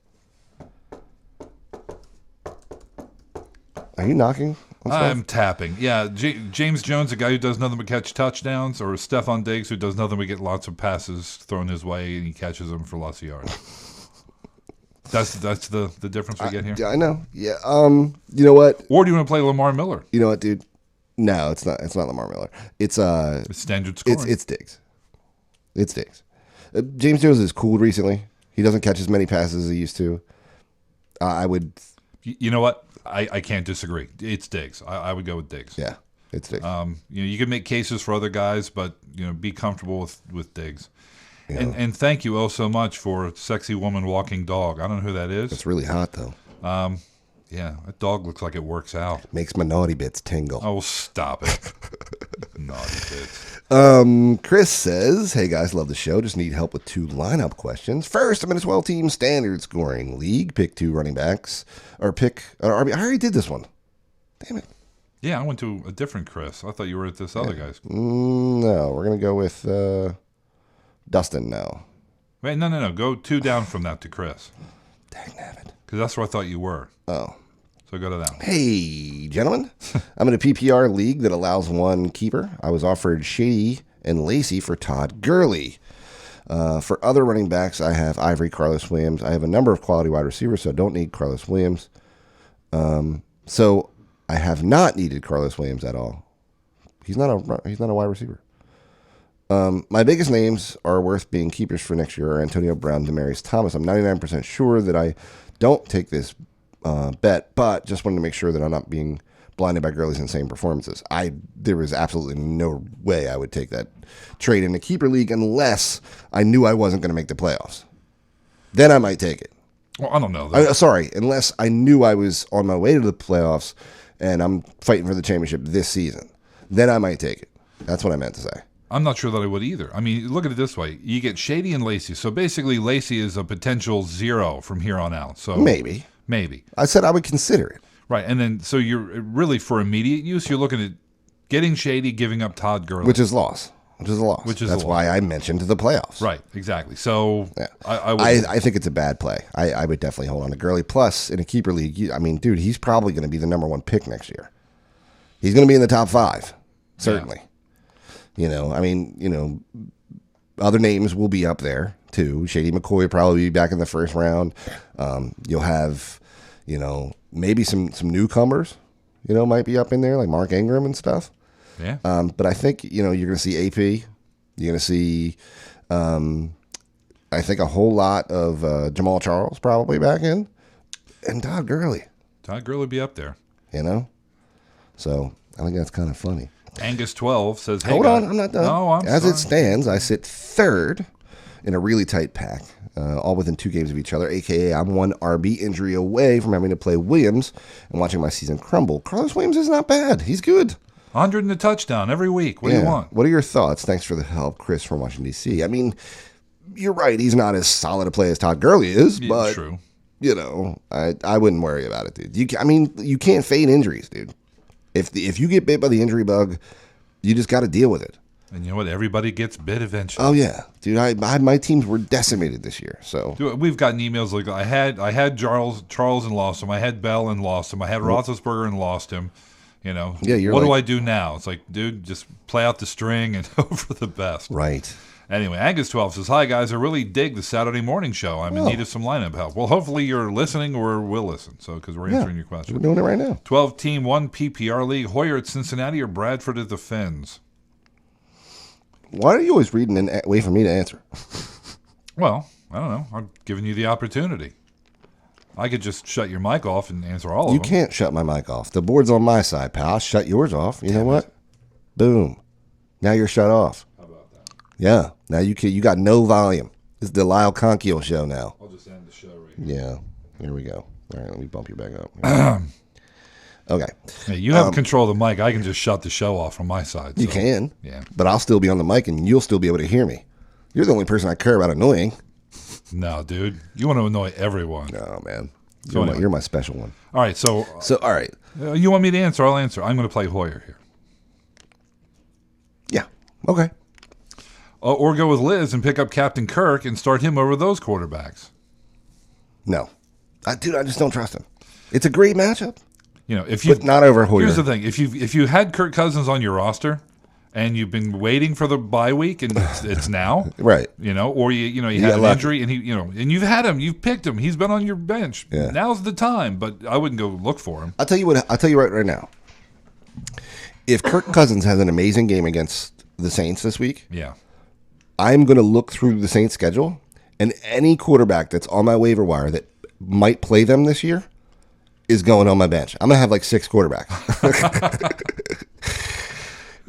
Are you knocking? I'm tapping. Yeah, James Jones, a guy who does nothing but catch touchdowns, or Stephon Diggs, who does nothing but get lots of passes thrown his way, and he catches them for lots of yards. That's the difference we get here. I know. Yeah. You know what? Or do you want to play Lamar Miller? You know what, dude? No, it's not. It's not Lamar Miller. It's standard scoring. It's Diggs. It's Diggs. James Jones has cooled recently. He doesn't catch as many passes as he used to. I would. You know what? I can't disagree. It's Diggs. I would go with Diggs. Yeah, it's Diggs. You can make cases for other guys, but be comfortable with Diggs. Yeah. And thank you so much for Sexy Woman Walking Dog. I don't know who that is. It's really hot though. Yeah, that dog looks like it works out. Makes my naughty bits tingle. Oh, stop it. Naughty bits. Chris says, hey guys, love the show. Just need help with 2 lineup questions. First, I'm in a 12-team standard scoring league. Pick 2 running backs. I already did this one. Damn it. Yeah, I went to a different Chris. I thought you were at this other guy's. No, we're going to go with Dustin now. Wait, no. Go 2 down from that to Chris. Dangnabbit. Because that's where I thought you were. Oh. So go to that one. Hey, gentlemen. I'm in a PPR league that allows 1 keeper. I was offered Shady and Lacey for Todd Gurley. For other running backs, I have Ivory, Carlos Williams. I have a number of quality wide receivers, so I don't need Carlos Williams. So I have not needed Carlos Williams at all. He's not a wide receiver. My biggest names are worth being keepers for next year are Antonio Brown, Demaryius Thomas. I'm 99% sure that I don't take this bet, but just wanted to make sure that I'm not being blinded by Gurley's insane performances. There was absolutely no way I would take that trade in the keeper league unless I knew I wasn't going to make the playoffs. Then I might take it. Well, I don't know. Unless I knew I was on my way to the playoffs and I'm fighting for the championship this season. Then I might take it. That's what I meant to say. I'm not sure that I would either. I mean, look at it this way. You get Shady and Lacey. So basically, Lacey is a potential 0 from here on out. So Maybe. I said I would consider it. Right. And then, so you're really, for immediate use, you're looking at getting Shady, giving up Todd Gurley. Which is a loss. That's why I mentioned the playoffs. Right. Exactly. So yeah. I think it's a bad play. I would definitely hold on to Gurley. Plus, in a keeper league, dude, he's probably going to be the number 1 pick next year. He's going to be in the top 5. Certainly. Yeah. Other names will be up there too. Shady McCoy will probably be back in the first round. You'll have, maybe some newcomers, might be up in there like Mark Ingram and stuff. Yeah. But I think, you're going to see AP. You're going to see, I think a whole lot of Jamal Charles probably back in, and Todd Gurley. Todd Gurley be up there. So I think that's kind of funny. Angus 12 says, hey, hold on, I'm not done. No, I'm As sorry. it stands, I sit 3rd in a really tight pack, all within 2 games of each other, a.k.a. I'm 1 RB injury away from having to play Williams and watching my season crumble. Carlos Williams is not bad. He's good. 100 and a touchdown every week. What do you want? What are your thoughts? Thanks for the help, Chris from Washington, D.C. You're right. He's not as solid a play as Todd Gurley is, but, true. I wouldn't worry about it, dude. You can't fade injuries, dude. If you get bit by the injury bug, you just got to deal with it. And you know what? Everybody gets bit eventually. Oh yeah, dude. My teams were decimated this year. So dude, we've gotten emails like I had Charles and lost him. I had Bell and lost him. I had Roethlisberger and lost him. Yeah, what do I do now? It's like, dude, just play out the string and hope for the best. Right. Anyway, Angus 12 says, hi, guys. I really dig the Saturday morning show. I'm in need of some lineup help. Well, hopefully you're listening or will listen, because we're answering your question. We're doing it right now. 12-team, 1 PPR league. Hoyer at Cincinnati or Bradford at the Fins? Why are you always reading and wait for me to answer? Well, I don't know. I'm giving you the opportunity. I could just shut your mic off and answer all of You them. can't shut my mic off. The board's on my side, pal. I'll shut yours off. You know what? Boom. Now you're shut off. How about that? Yeah. Now you got no volume. This is the Lyle Conkiel show now. I'll just end the show right Yeah. Here we go. All right, let me bump you back up. Okay. Hey, you have control of the mic. I can just shut the show off from my side. You so, can. Yeah. But I'll still be on the mic and you'll still be able to hear me. You're the only person I care about annoying. No, dude. You want to annoy everyone. No, man. So anyway. You're my special one. All right, so all right. You want me to answer? I'll answer. I'm going to play Hoyer here. Yeah. Okay. Or go with Liz and pick up Captain Kirk and start him over those quarterbacks. No. Dude, I just don't trust him. It's a great matchup. You know, if you not over Hoyer. Here's the thing: if you had Kirk Cousins on your roster, and you've been waiting for the bye week, and it's now, right? You know, or you had an injury, and and you've had him, you've picked him, he's been on your bench. Yeah. Now's the time, but I wouldn't go look for him. I'll tell you right now. If Kirk Cousins has an amazing game against the Saints this week, yeah, I'm going to look through the Saints schedule, and any quarterback that's on my waiver wire that might play them this year is going on my bench. I'm going to have like 6 quarterbacks.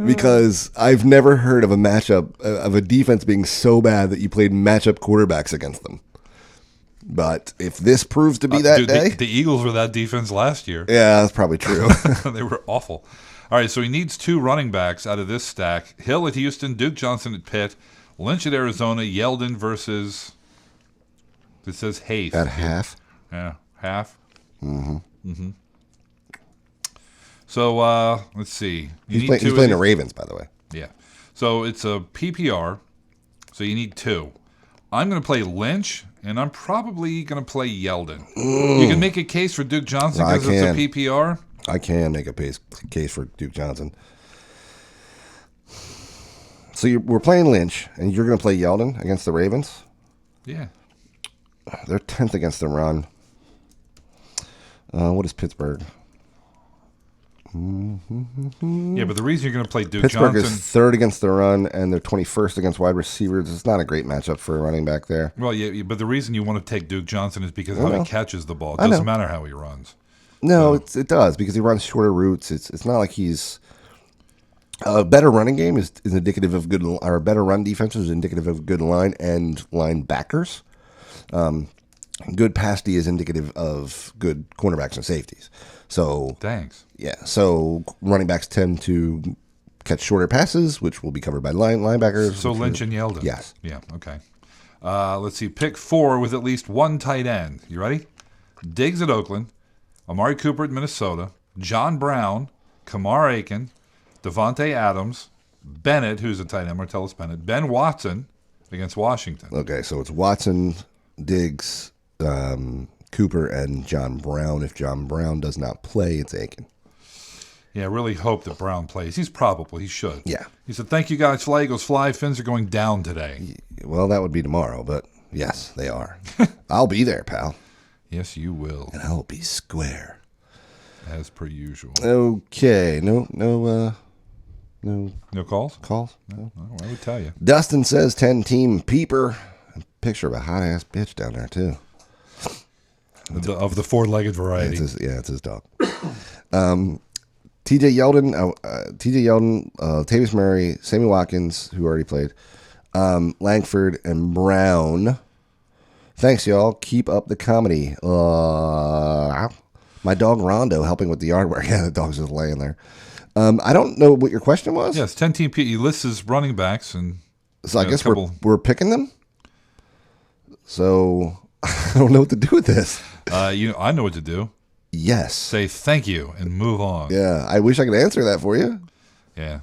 Because I've never heard of a matchup of a defense being so bad that you played matchup quarterbacks against them. But if this proves to be that dude, day... The Eagles were that defense last year. Yeah, that's probably true. They were awful. All right, so he needs 2 running backs out of this stack. Hill at Houston, Duke Johnson at Pitt, Lynch at Arizona, Yeldon versus... It says Hayes. At half? Yeah, half. Mm-hmm. Mm-hmm. So, let's see. He's playing the Ravens, by the way. Yeah. So, it's a PPR, so you need 2. I'm going to play Lynch, and I'm probably going to play Yeldon. You can make a case for Duke Johnson because it's a PPR. I can make a case for Duke Johnson. So, we're playing Lynch, and you're going to play Yeldon against the Ravens? Yeah. They're 10th against the run. What is Pittsburgh? Yeah, but the reason you're going to play Duke Pittsburgh Johnson... is 3rd against the run, and they're 21st against wide receivers. It's not a great matchup for a running back there. Well, yeah, but the reason you want to take Duke Johnson is because I how know. he catches the ball. It I doesn't know. matter how he runs. No, it does, because he runs shorter routes. It's not like he's... A better running game is indicative of good... Or a better run defense is indicative of good line and linebackers. Good pass D is indicative of good cornerbacks and safeties. So thanks. Yeah. So running backs tend to catch shorter passes, which will be covered by linebackers. So Lynch and Yeldon. Yes. Yeah. Okay. Let's see. Pick 4 with at least 1 tight end. You ready? Diggs at Oakland, Amari Cooper at Minnesota, John Brown, Kamar Aiken, Devontae Adams, Bennett, who's a tight end, Martellus Bennett, Ben Watson against Washington. Okay, so it's Watson, Diggs, Cooper, and John Brown. If John Brown does not play, it's Aiken. Yeah, I really hope that Brown plays. He should. Yeah. He said, thank you guys, Fly Eagles Fly. Fins are going down today. Well, that would be tomorrow, but yes, they are. I'll be there, pal. Yes, you will. And I'll be square. As per usual. Okay, no calls? Calls? No. Oh, I would tell you. Dustin says 10-team peeper. A picture of a hot-ass bitch down there, too. Of the 4-legged variety. It's his dog. TJ Yeldon, Tavis Murray, Sammy Watkins, who already played, Langford, and Brown. Thanks, y'all. Keep up the comedy. My dog Rondo helping with the yard work. Yeah, the dog's just laying there. I don't know what your question was. Yes, 10-team P. He lists his running backs, and so I guess we're picking them. So I don't know what to do with this. I know what to do. Yes. Say thank you and move on. Yeah, I wish I could answer that for you. Yeah.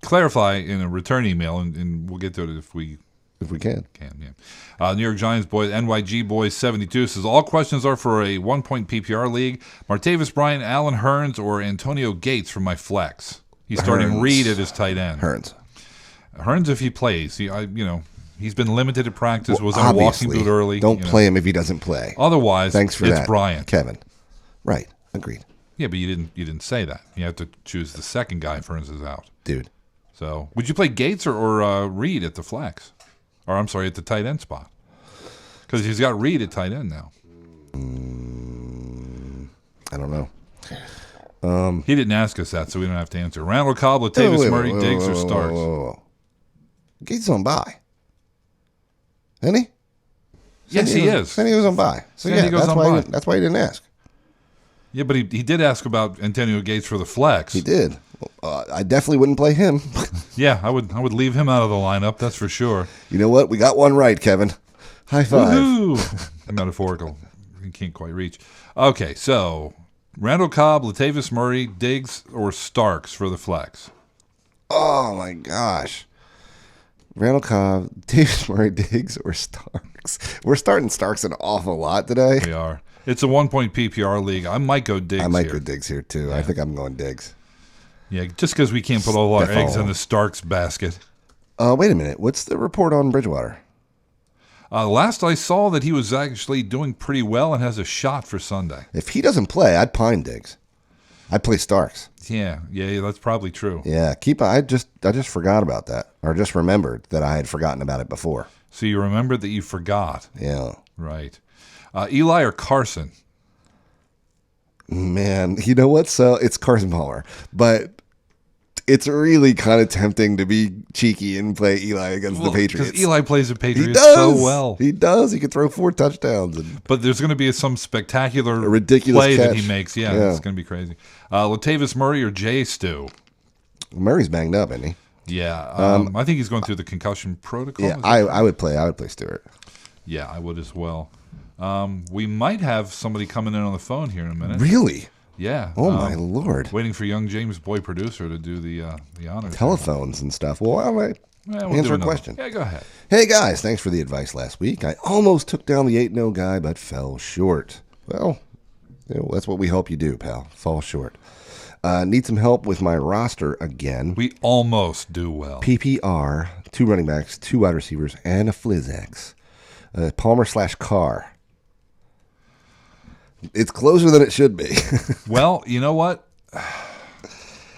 Clarify in a return email, and we'll get to it if we can. Yeah. New York Giants boys, NYG boys 72 says all questions are for a 1-point PPR league. Martavis Bryant, Alan Hearns, or Antonio Gates for my flex. He's starting Reed at his tight end. Hearns if he plays. He's been limited at practice. Was on a walking boot early. Don't play him if he doesn't play. Otherwise, thanks for it's that, Bryant. Kevin. Right. Agreed. Yeah, but you didn't say that. You have to choose the second guy if Hearns is out. Dude. So would you play Gates or Reed at the flex? Or I'm sorry, at the tight end spot? Because he's got Reed at tight end now. I don't know. He didn't ask us that, so we don't have to answer. Randall Cobb, Latavius Murray, Diggs, or Starks? Gates on bye. Isn't he? Yes, he is. San Diego's on bye. So San yeah, Diego's on bye. that's why he didn't ask. Yeah, but he did ask about Antonio Gates for the flex. He did. I definitely wouldn't play him. Yeah, I would leave him out of the lineup, that's for sure. You know what? We got one right, Kevin. High five. Woohoo! Metaphorical. You can't quite reach. Okay, so Randall Cobb, Latavius Murray, Diggs, or Starks for the flex? Oh, my gosh. Randall Cobb, Davis Murray, Diggs, or Starks? We're starting Starks an awful lot today. We are. It's a 1-point PPR league. I might go Diggs. I might go Diggs here, too. Yeah. I think I'm going Diggs. Yeah, just because we can't put all our eggs in the Starks basket. Wait a minute. What's the report on Bridgewater? Last I saw that he was actually doing pretty well and has a shot for Sunday. If he doesn't play, I'd pine Diggs. I'd play Starks. Yeah, that's probably true. Yeah, I just forgot about that, or just remembered that I had forgotten about it before. So you remembered that you forgot. Yeah. Right. Eli or Carson? Man, you know what? So it's Carson Palmer, but it's really kind of tempting to be cheeky and play Eli against the Patriots. Because Eli plays the Patriots so well. He does. He can throw 4 touchdowns. But there's going to be some spectacular ridiculous play catch that he makes. Yeah, it's going to be crazy. Latavius Murray or Jay Stu? Murray's banged up, isn't he? Yeah. I think he's going through the concussion protocol. Yeah, I would play Stewart. Yeah, I would as well. We might have somebody coming in on the phone here in a minute. Really? Yeah. Oh, my Lord. Waiting for young James Boy producer to do the honors. Telephones and stuff. Well, all right. We'll answer a question. Yeah, go ahead. Hey, guys. Thanks for the advice last week. I almost took down the 8-0 guy, but fell short. Well, that's what we hope you do, pal. Fall short. Need some help with my roster again. We almost do well. PPR, 2 running backs, 2 wide receivers, and a Flizx. Palmer/Carr. It's closer than it should be. Well, you know what?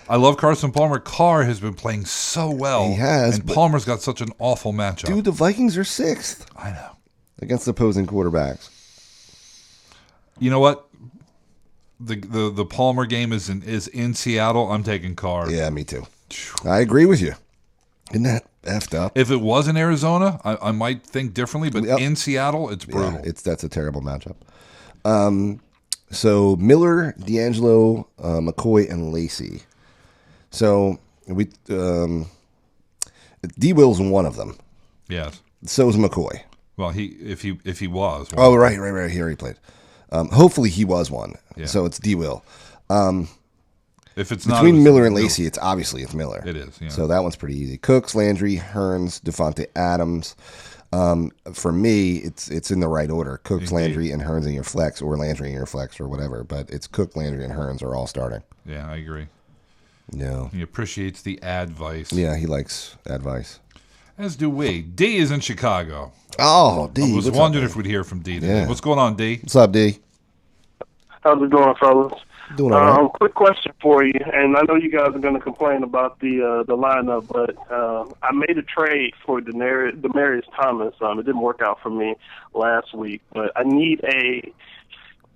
I love Carson Palmer. Carr has been playing so well. He has. And Palmer's got such an awful matchup. Dude, the Vikings are 6th. I know. Against opposing quarterbacks. You know what? The Palmer game is in Seattle. I'm taking Carr. Yeah, me too. I agree with you. Isn't that effed up? If it was in Arizona, I might think differently, but in Seattle, it's brutal. Yeah, that's a terrible matchup. So Miller, D'Angelo, McCoy, and Lacey. So we D-Will's one of them. Yes. So is McCoy. Well, if he was. One. Oh, right. Here he played. Hopefully he was one. Yeah. So it's D-Will. If it's between Miller and Lacey, it's Miller. It is. Yeah. So that one's pretty easy. Cooks, Landry, Hearns, Devontae Adams. For me, it's in the right order. Cooks, Indeed. Landry, and Hearns in your flex, or Landry in your flex, or whatever. But it's Cook, Landry, and Hearns are all starting. Yeah, I agree. Yeah. He appreciates the advice. Yeah, he likes advice. As do we. D is in Chicago. Oh, D. I was wondering if we'd hear from D today. Yeah. What's going on, D? What's up, D? How's it going, fellas? Doing all right. Quick question for you, and I know you guys are going to complain about the lineup, but I made a trade for Demaryius Thomas. It didn't work out for me last week, but I need a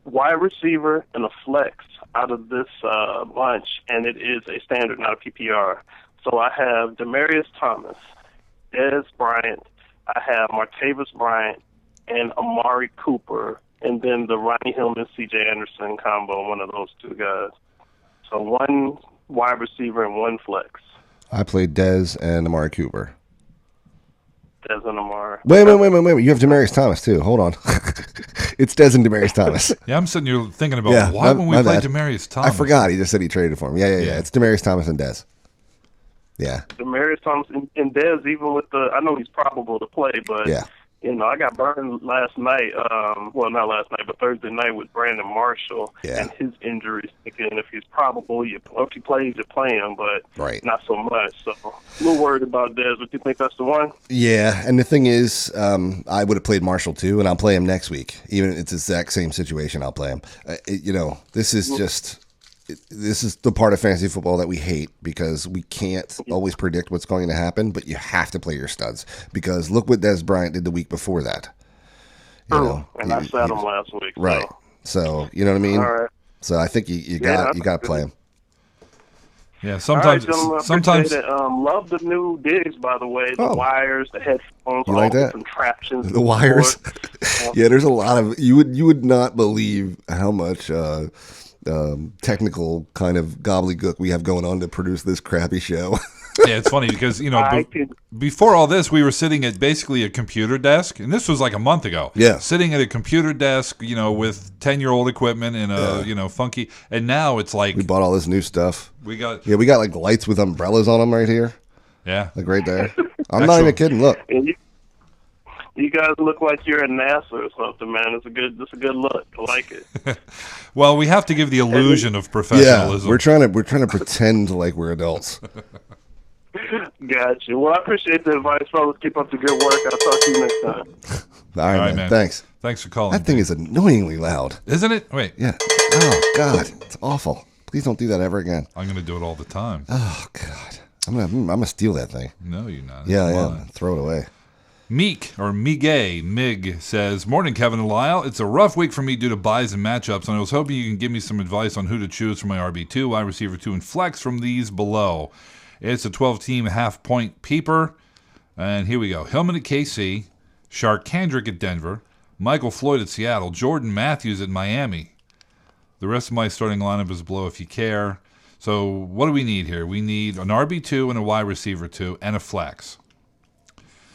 wide receiver and a flex out of this bunch, and it is a standard, not a PPR. So I have Demaryius Thomas, Dez Bryant, I have Martavis Bryant, and Amari Cooper, and then the Ronnie Hillman, C.J. Anderson combo, one of those 2 guys. So 1 wide receiver and 1 flex. I played Dez and Amari Cooper. Dez and Amari. Wait. You have Demaryius Thomas, too. Hold on. It's Dez and Demaryius Thomas. Yeah, I'm sitting here thinking about why when we played Demaryius Thomas. I forgot. He just said he traded for him. Yeah. It's Demaryius Thomas and Dez. Yeah. Demaryius Thomas and Dez, even with I know he's probable to play, but yeah. I got burned last night. Well, not last night, but Thursday night with Brandon Marshall and his injuries. Again, if he's probable, if he plays, you play him, but not so much. So a little worried about Dez. But you think that's the one? Yeah, and the thing is, I would have played Marshall too, and I'll play him next week. Even if it's the exact same situation, I'll play him. This is just. This is the part of fantasy football that we hate because we can't always predict what's going to happen, but you have to play your studs because look what Dez Bryant did the week before that. And I sat him last week. Right. So, you know what I mean? All right. So I think you got to play him. Yeah, Sometimes, appreciate it. Love the new digs, by the way. The wires, the headphones, You all like the that? contraptions. The wires. Yeah, there's a lot of you would not believe how much technical kind of gobbledygook we have going on to produce this crappy show. Yeah, it's funny because before all this, we were sitting at basically a computer desk, and this was like a month ago. Yeah, sitting at a computer desk, with 10-year-old equipment and funky. And now it's like we bought all this new stuff. We got like lights with umbrellas on them right here. Yeah, like right there. I'm not even kidding. Look, and you guys look like you're at NASA or something, man. It's a good look. I like it. Well, we have to give the illusion of professionalism. Yeah, we're trying to pretend like we're adults. Gotcha. Well, I appreciate the advice, fellas. Keep up the good work. I'll talk to you next time. All right, man. Thanks. Thanks for calling. That thing is annoyingly loud. Isn't it? Wait. Yeah. Oh, God. It's awful. Please don't do that ever again. I'm going to do it all the time. Oh, God. I'm gonna steal that thing. No, you're not. Yeah, I am. Throw it away. Mig says, Morning, Kevin and Lyle. It's a rough week for me due to buys and matchups, and I was hoping you can give me some advice on who to choose for my RB2, wide receiver 2, and flex from these below. It's a 12-team half-point peeper. And here we go. Hillman at KC, Shark Kendrick at Denver, Michael Floyd at Seattle, Jordan Matthews at Miami. The rest of my starting lineup is below if you care. So what do we need here? We need an RB2 and a wide receiver 2 and a flex.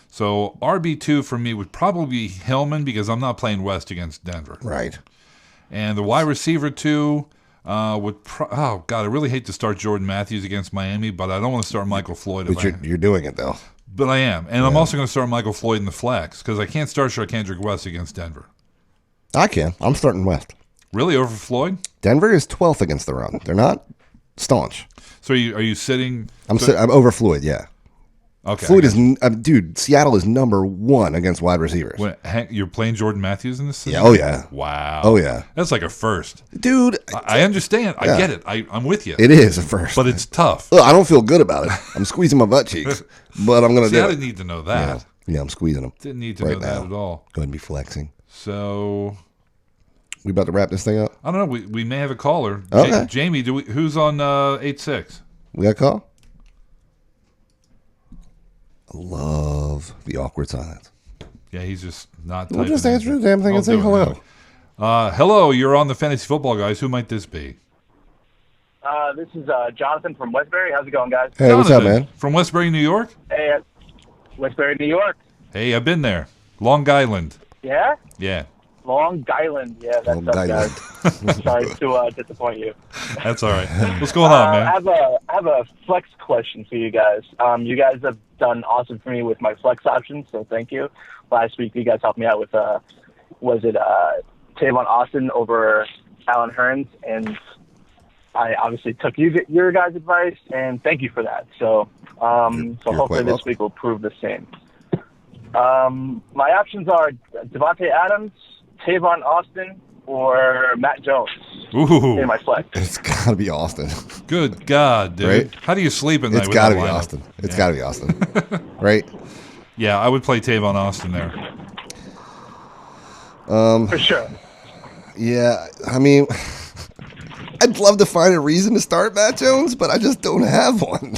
So RB2 for me would probably be Hillman because I'm not playing West against Denver. Right. And the wide receiver 2... I really hate to start Jordan Matthews against Miami, but I don't want to start Michael Floyd. But you're doing it, though. But I am. And I'm also going to start Michael Floyd in the flex because I can't start Kendrick West against Denver. I can. I'm starting West. Really? Over Floyd? Denver is 12th against the run. They're not staunch. So are you sitting? I'm over Floyd, yeah. Okay. Floyd is, dude, Seattle is number 1 against wide receivers. You're playing Jordan Matthews in this season? Yeah, oh, yeah. Wow. Oh, yeah. That's like a first. Dude. I understand. I get it. I'm with you. It is a first. But it's tough. Look, I don't feel good about it. I'm squeezing my butt cheeks, but I'm going to do it. I didn't need to know that. Yeah, I'm squeezing them. Didn't need to know that at all. Go ahead and be flexing. So... We about to wrap this thing up? I don't know. We may have a caller. Okay. Jamie, who's on 8-6? We got a call? I love the awkward silence. Yeah, he's just not. We'll just answer the damn thing and say hello. Hello, you're on the Fantasy Football Guys. Who might this be? This is Jonathan from Westbury. How's it going, guys? Hey, what's up, man? From Westbury, New York? Hey, Westbury, New York. Hey, I've been there. Long Island. Yeah? Yeah. Long Island. Yeah, that's up, guys. Sorry to disappoint you. That's all right. What's going on, man? I have a flex question for you guys. You guys have done awesome for me with my flex options, so thank you. Last week, you guys helped me out with, Tavon Austin over Alan Hearns, and I obviously took your guys' advice, and thank you for that. So, hopefully this week will prove the same. My options are Devontae Adams, Tavon Austin, or Matt Jones. Ooh. In my flex. It's got to be Austin. Good God, dude. Right? How do you sleep at night? It's got to be Austin. It's got to be Austin. Right? Yeah, I would play Tavon Austin there. For sure. Yeah, I mean, I'd love to find a reason to start Matt Jones, but I just don't have one.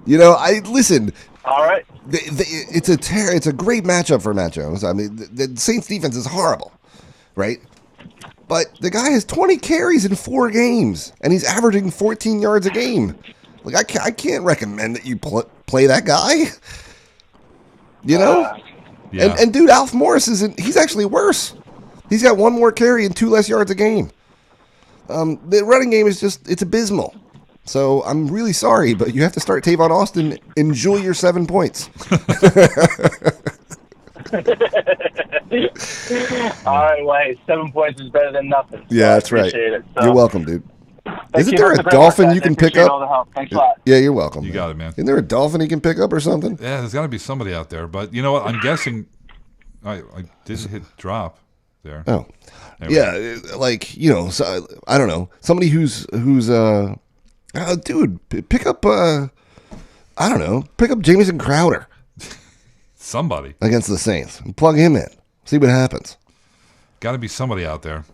Listen. All right. It's a great matchup for Matt Jones. I mean, the Saints defense is horrible, right? But the guy has 20 carries in 4 games, and he's averaging 14 yards a game. Like I can't recommend that you play that guy. Yeah. And dude, Alf Morris he's actually worse. He's got 1 more carry and 2 less yards a game. The running game is it's abysmal. So I'm really sorry, but you have to start Tavon Austin. Enjoy your 7 points. All right, well, hey, 7 points is better than nothing. So Yeah, that's right. It, so. You're welcome, dude. Isn't you there for a the dolphin work, you guys. can I pick appreciate up? all the help. Thanks a lot. Yeah, you're welcome. You got it, man. Isn't there a dolphin he can pick up or something? Yeah, there's got to be somebody out there. But you know what? I'm guessing I didn't hit drop there. Oh. Yeah, so, I don't know. Somebody who's dude, pick up pick up Jamison Crowder. Somebody against the Saints and plug him in. See what happens. Got to be somebody out there.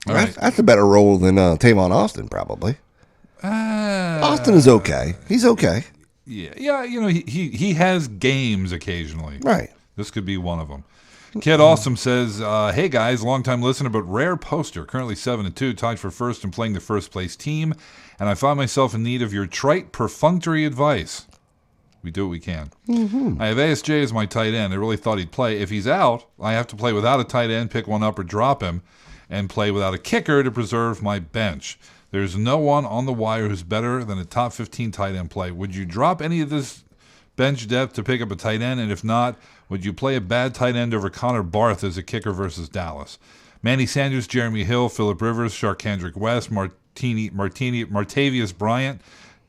That's a better role than Tavon Austin, probably. Austin is okay. He's okay. Yeah. He has games occasionally. Right. This could be one of them. Kid Awesome says, hey guys, long-time listener, but rare poster. Currently 7-2, tied for first and playing the first-place team. And I find myself in need of your trite, perfunctory advice. We do what we can. Mm-hmm. I have ASJ as my tight end. I really thought he'd play. If he's out, I have to play without a tight end, pick one up or drop him, and play without a kicker to preserve my bench. There's no one on the wire who's better than a top 15 tight end play. Would you drop any of this bench depth to pick up a tight end? And if not, would you play a bad tight end over Connor Barth as a kicker versus Dallas? Manny Sanders, Jeremy Hill, Phillip Rivers, Sharkandrick West, Martavius Bryant.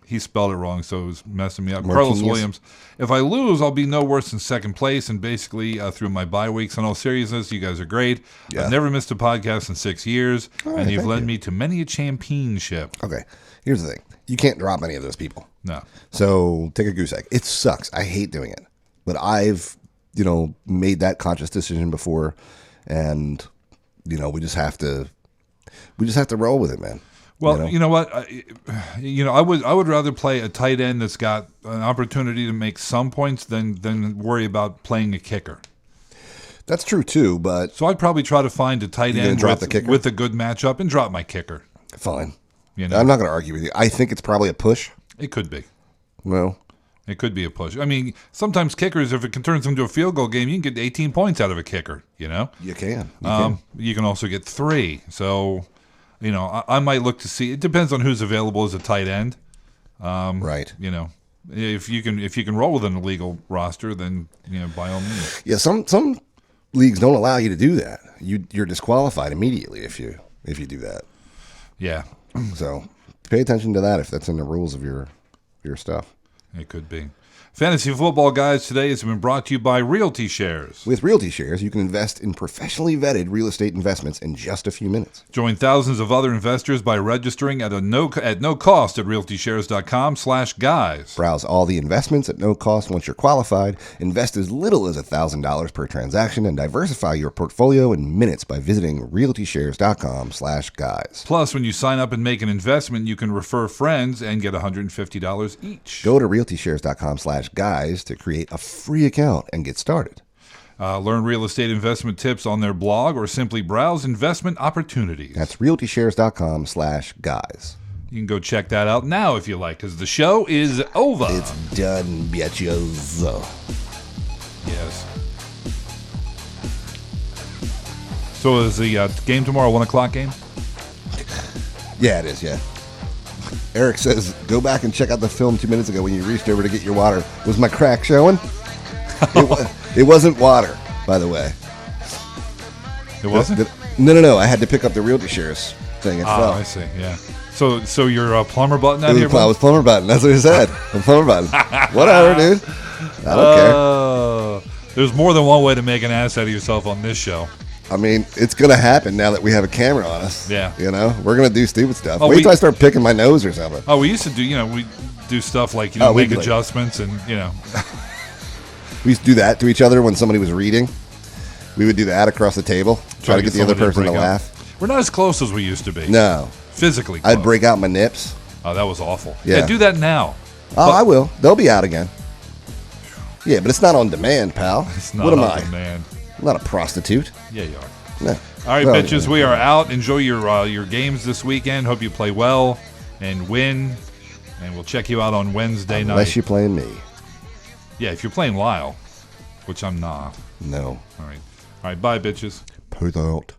He spelled it wrong, so it was messing me up. Carlos Williams. If I lose, I'll be no worse than second place, and basically through my bye weeks. In all seriousness, you guys are great. Yeah. I've never missed a podcast in 6 years, All right, and you've thank led you. me to many a championship. Okay, here's the thing. You can't drop any of those people. No. So take a goose egg. It sucks. I hate doing it. But I've, made that conscious decision before, and, we just have to roll with it, man. Well, you know what? I would rather play a tight end that's got an opportunity to make some points than worry about playing a kicker. That's true too, but so I'd probably try to find a tight end drop the kicker? with a good matchup and drop my kicker. Fine. You know? I'm not going to argue with you. I think it's probably a push. It could be. Well, it could be a push. I mean, sometimes kickers, if it can turn into a field goal game, you can get 18 points out of a kicker. You can. You can also get 3. So. I might look to see. It depends on who's available as a tight end. Right. If you can roll with an illegal roster, then by all means. Yeah, some leagues don't allow you to do that. You're disqualified immediately if you do that. Yeah. So pay attention to that if that's in the rules of your stuff. It could be. Fantasy Football Guys today has been brought to you by Realty Shares. With Realty Shares, you can invest in professionally vetted real estate investments in just a few minutes. Join thousands of other investors by registering at no cost at realtyshares.com/guys. Browse all the investments at no cost once you're qualified. Invest as little as $1,000 per transaction and diversify your portfolio in minutes by visiting realtyshares.com/guys. Plus, when you sign up and make an investment, you can refer friends and get $150 each. Go to realtyshares.com/guys to create a free account and get started. Learn real estate investment tips on their blog or simply browse investment opportunities. That's realtyshares.com/guys. You can go check that out now if you like, because the show is over. It's done, bitches. Yes. So is the game tomorrow 1 o'clock game? Yeah, it is, yeah. Eric says, go back and check out the film 2 minutes ago when you reached over to get your water. Was my crack showing? It wasn't water, by the way. It wasn't? No. I had to pick up the Realty Shares thing. It fell. I see, yeah. So you're plumber button out here? I was plumber button. That's what he said. I'm plumber button. Whatever, dude. I don't care. There's more than one way to make an ass out of yourself on this show. I mean, it's going to happen now that we have a camera on us. Yeah. We're going to do stupid stuff. Wait till I start picking my nose or something. Oh, we used to do, we do stuff like, make adjustments and, We used to do that to each other when somebody was reading. We would do that across the table. Try to get the other person to laugh. We're not as close as we used to be. No. Physically close. I'd break out my nips. Oh, that was awful. Yeah, do that now. Oh, I will. They'll be out again. Yeah, but it's not on demand, pal. It's not what am on I? demand. I'm not a prostitute. Yeah, you are. No. All right, bitches, we are out. Enjoy your games this weekend. Hope you play well and win. And we'll check you out on Wednesday night. Unless you're playing me. Yeah, if you're playing Lyle, which I'm not. No. All right. Bye, bitches. Peace out.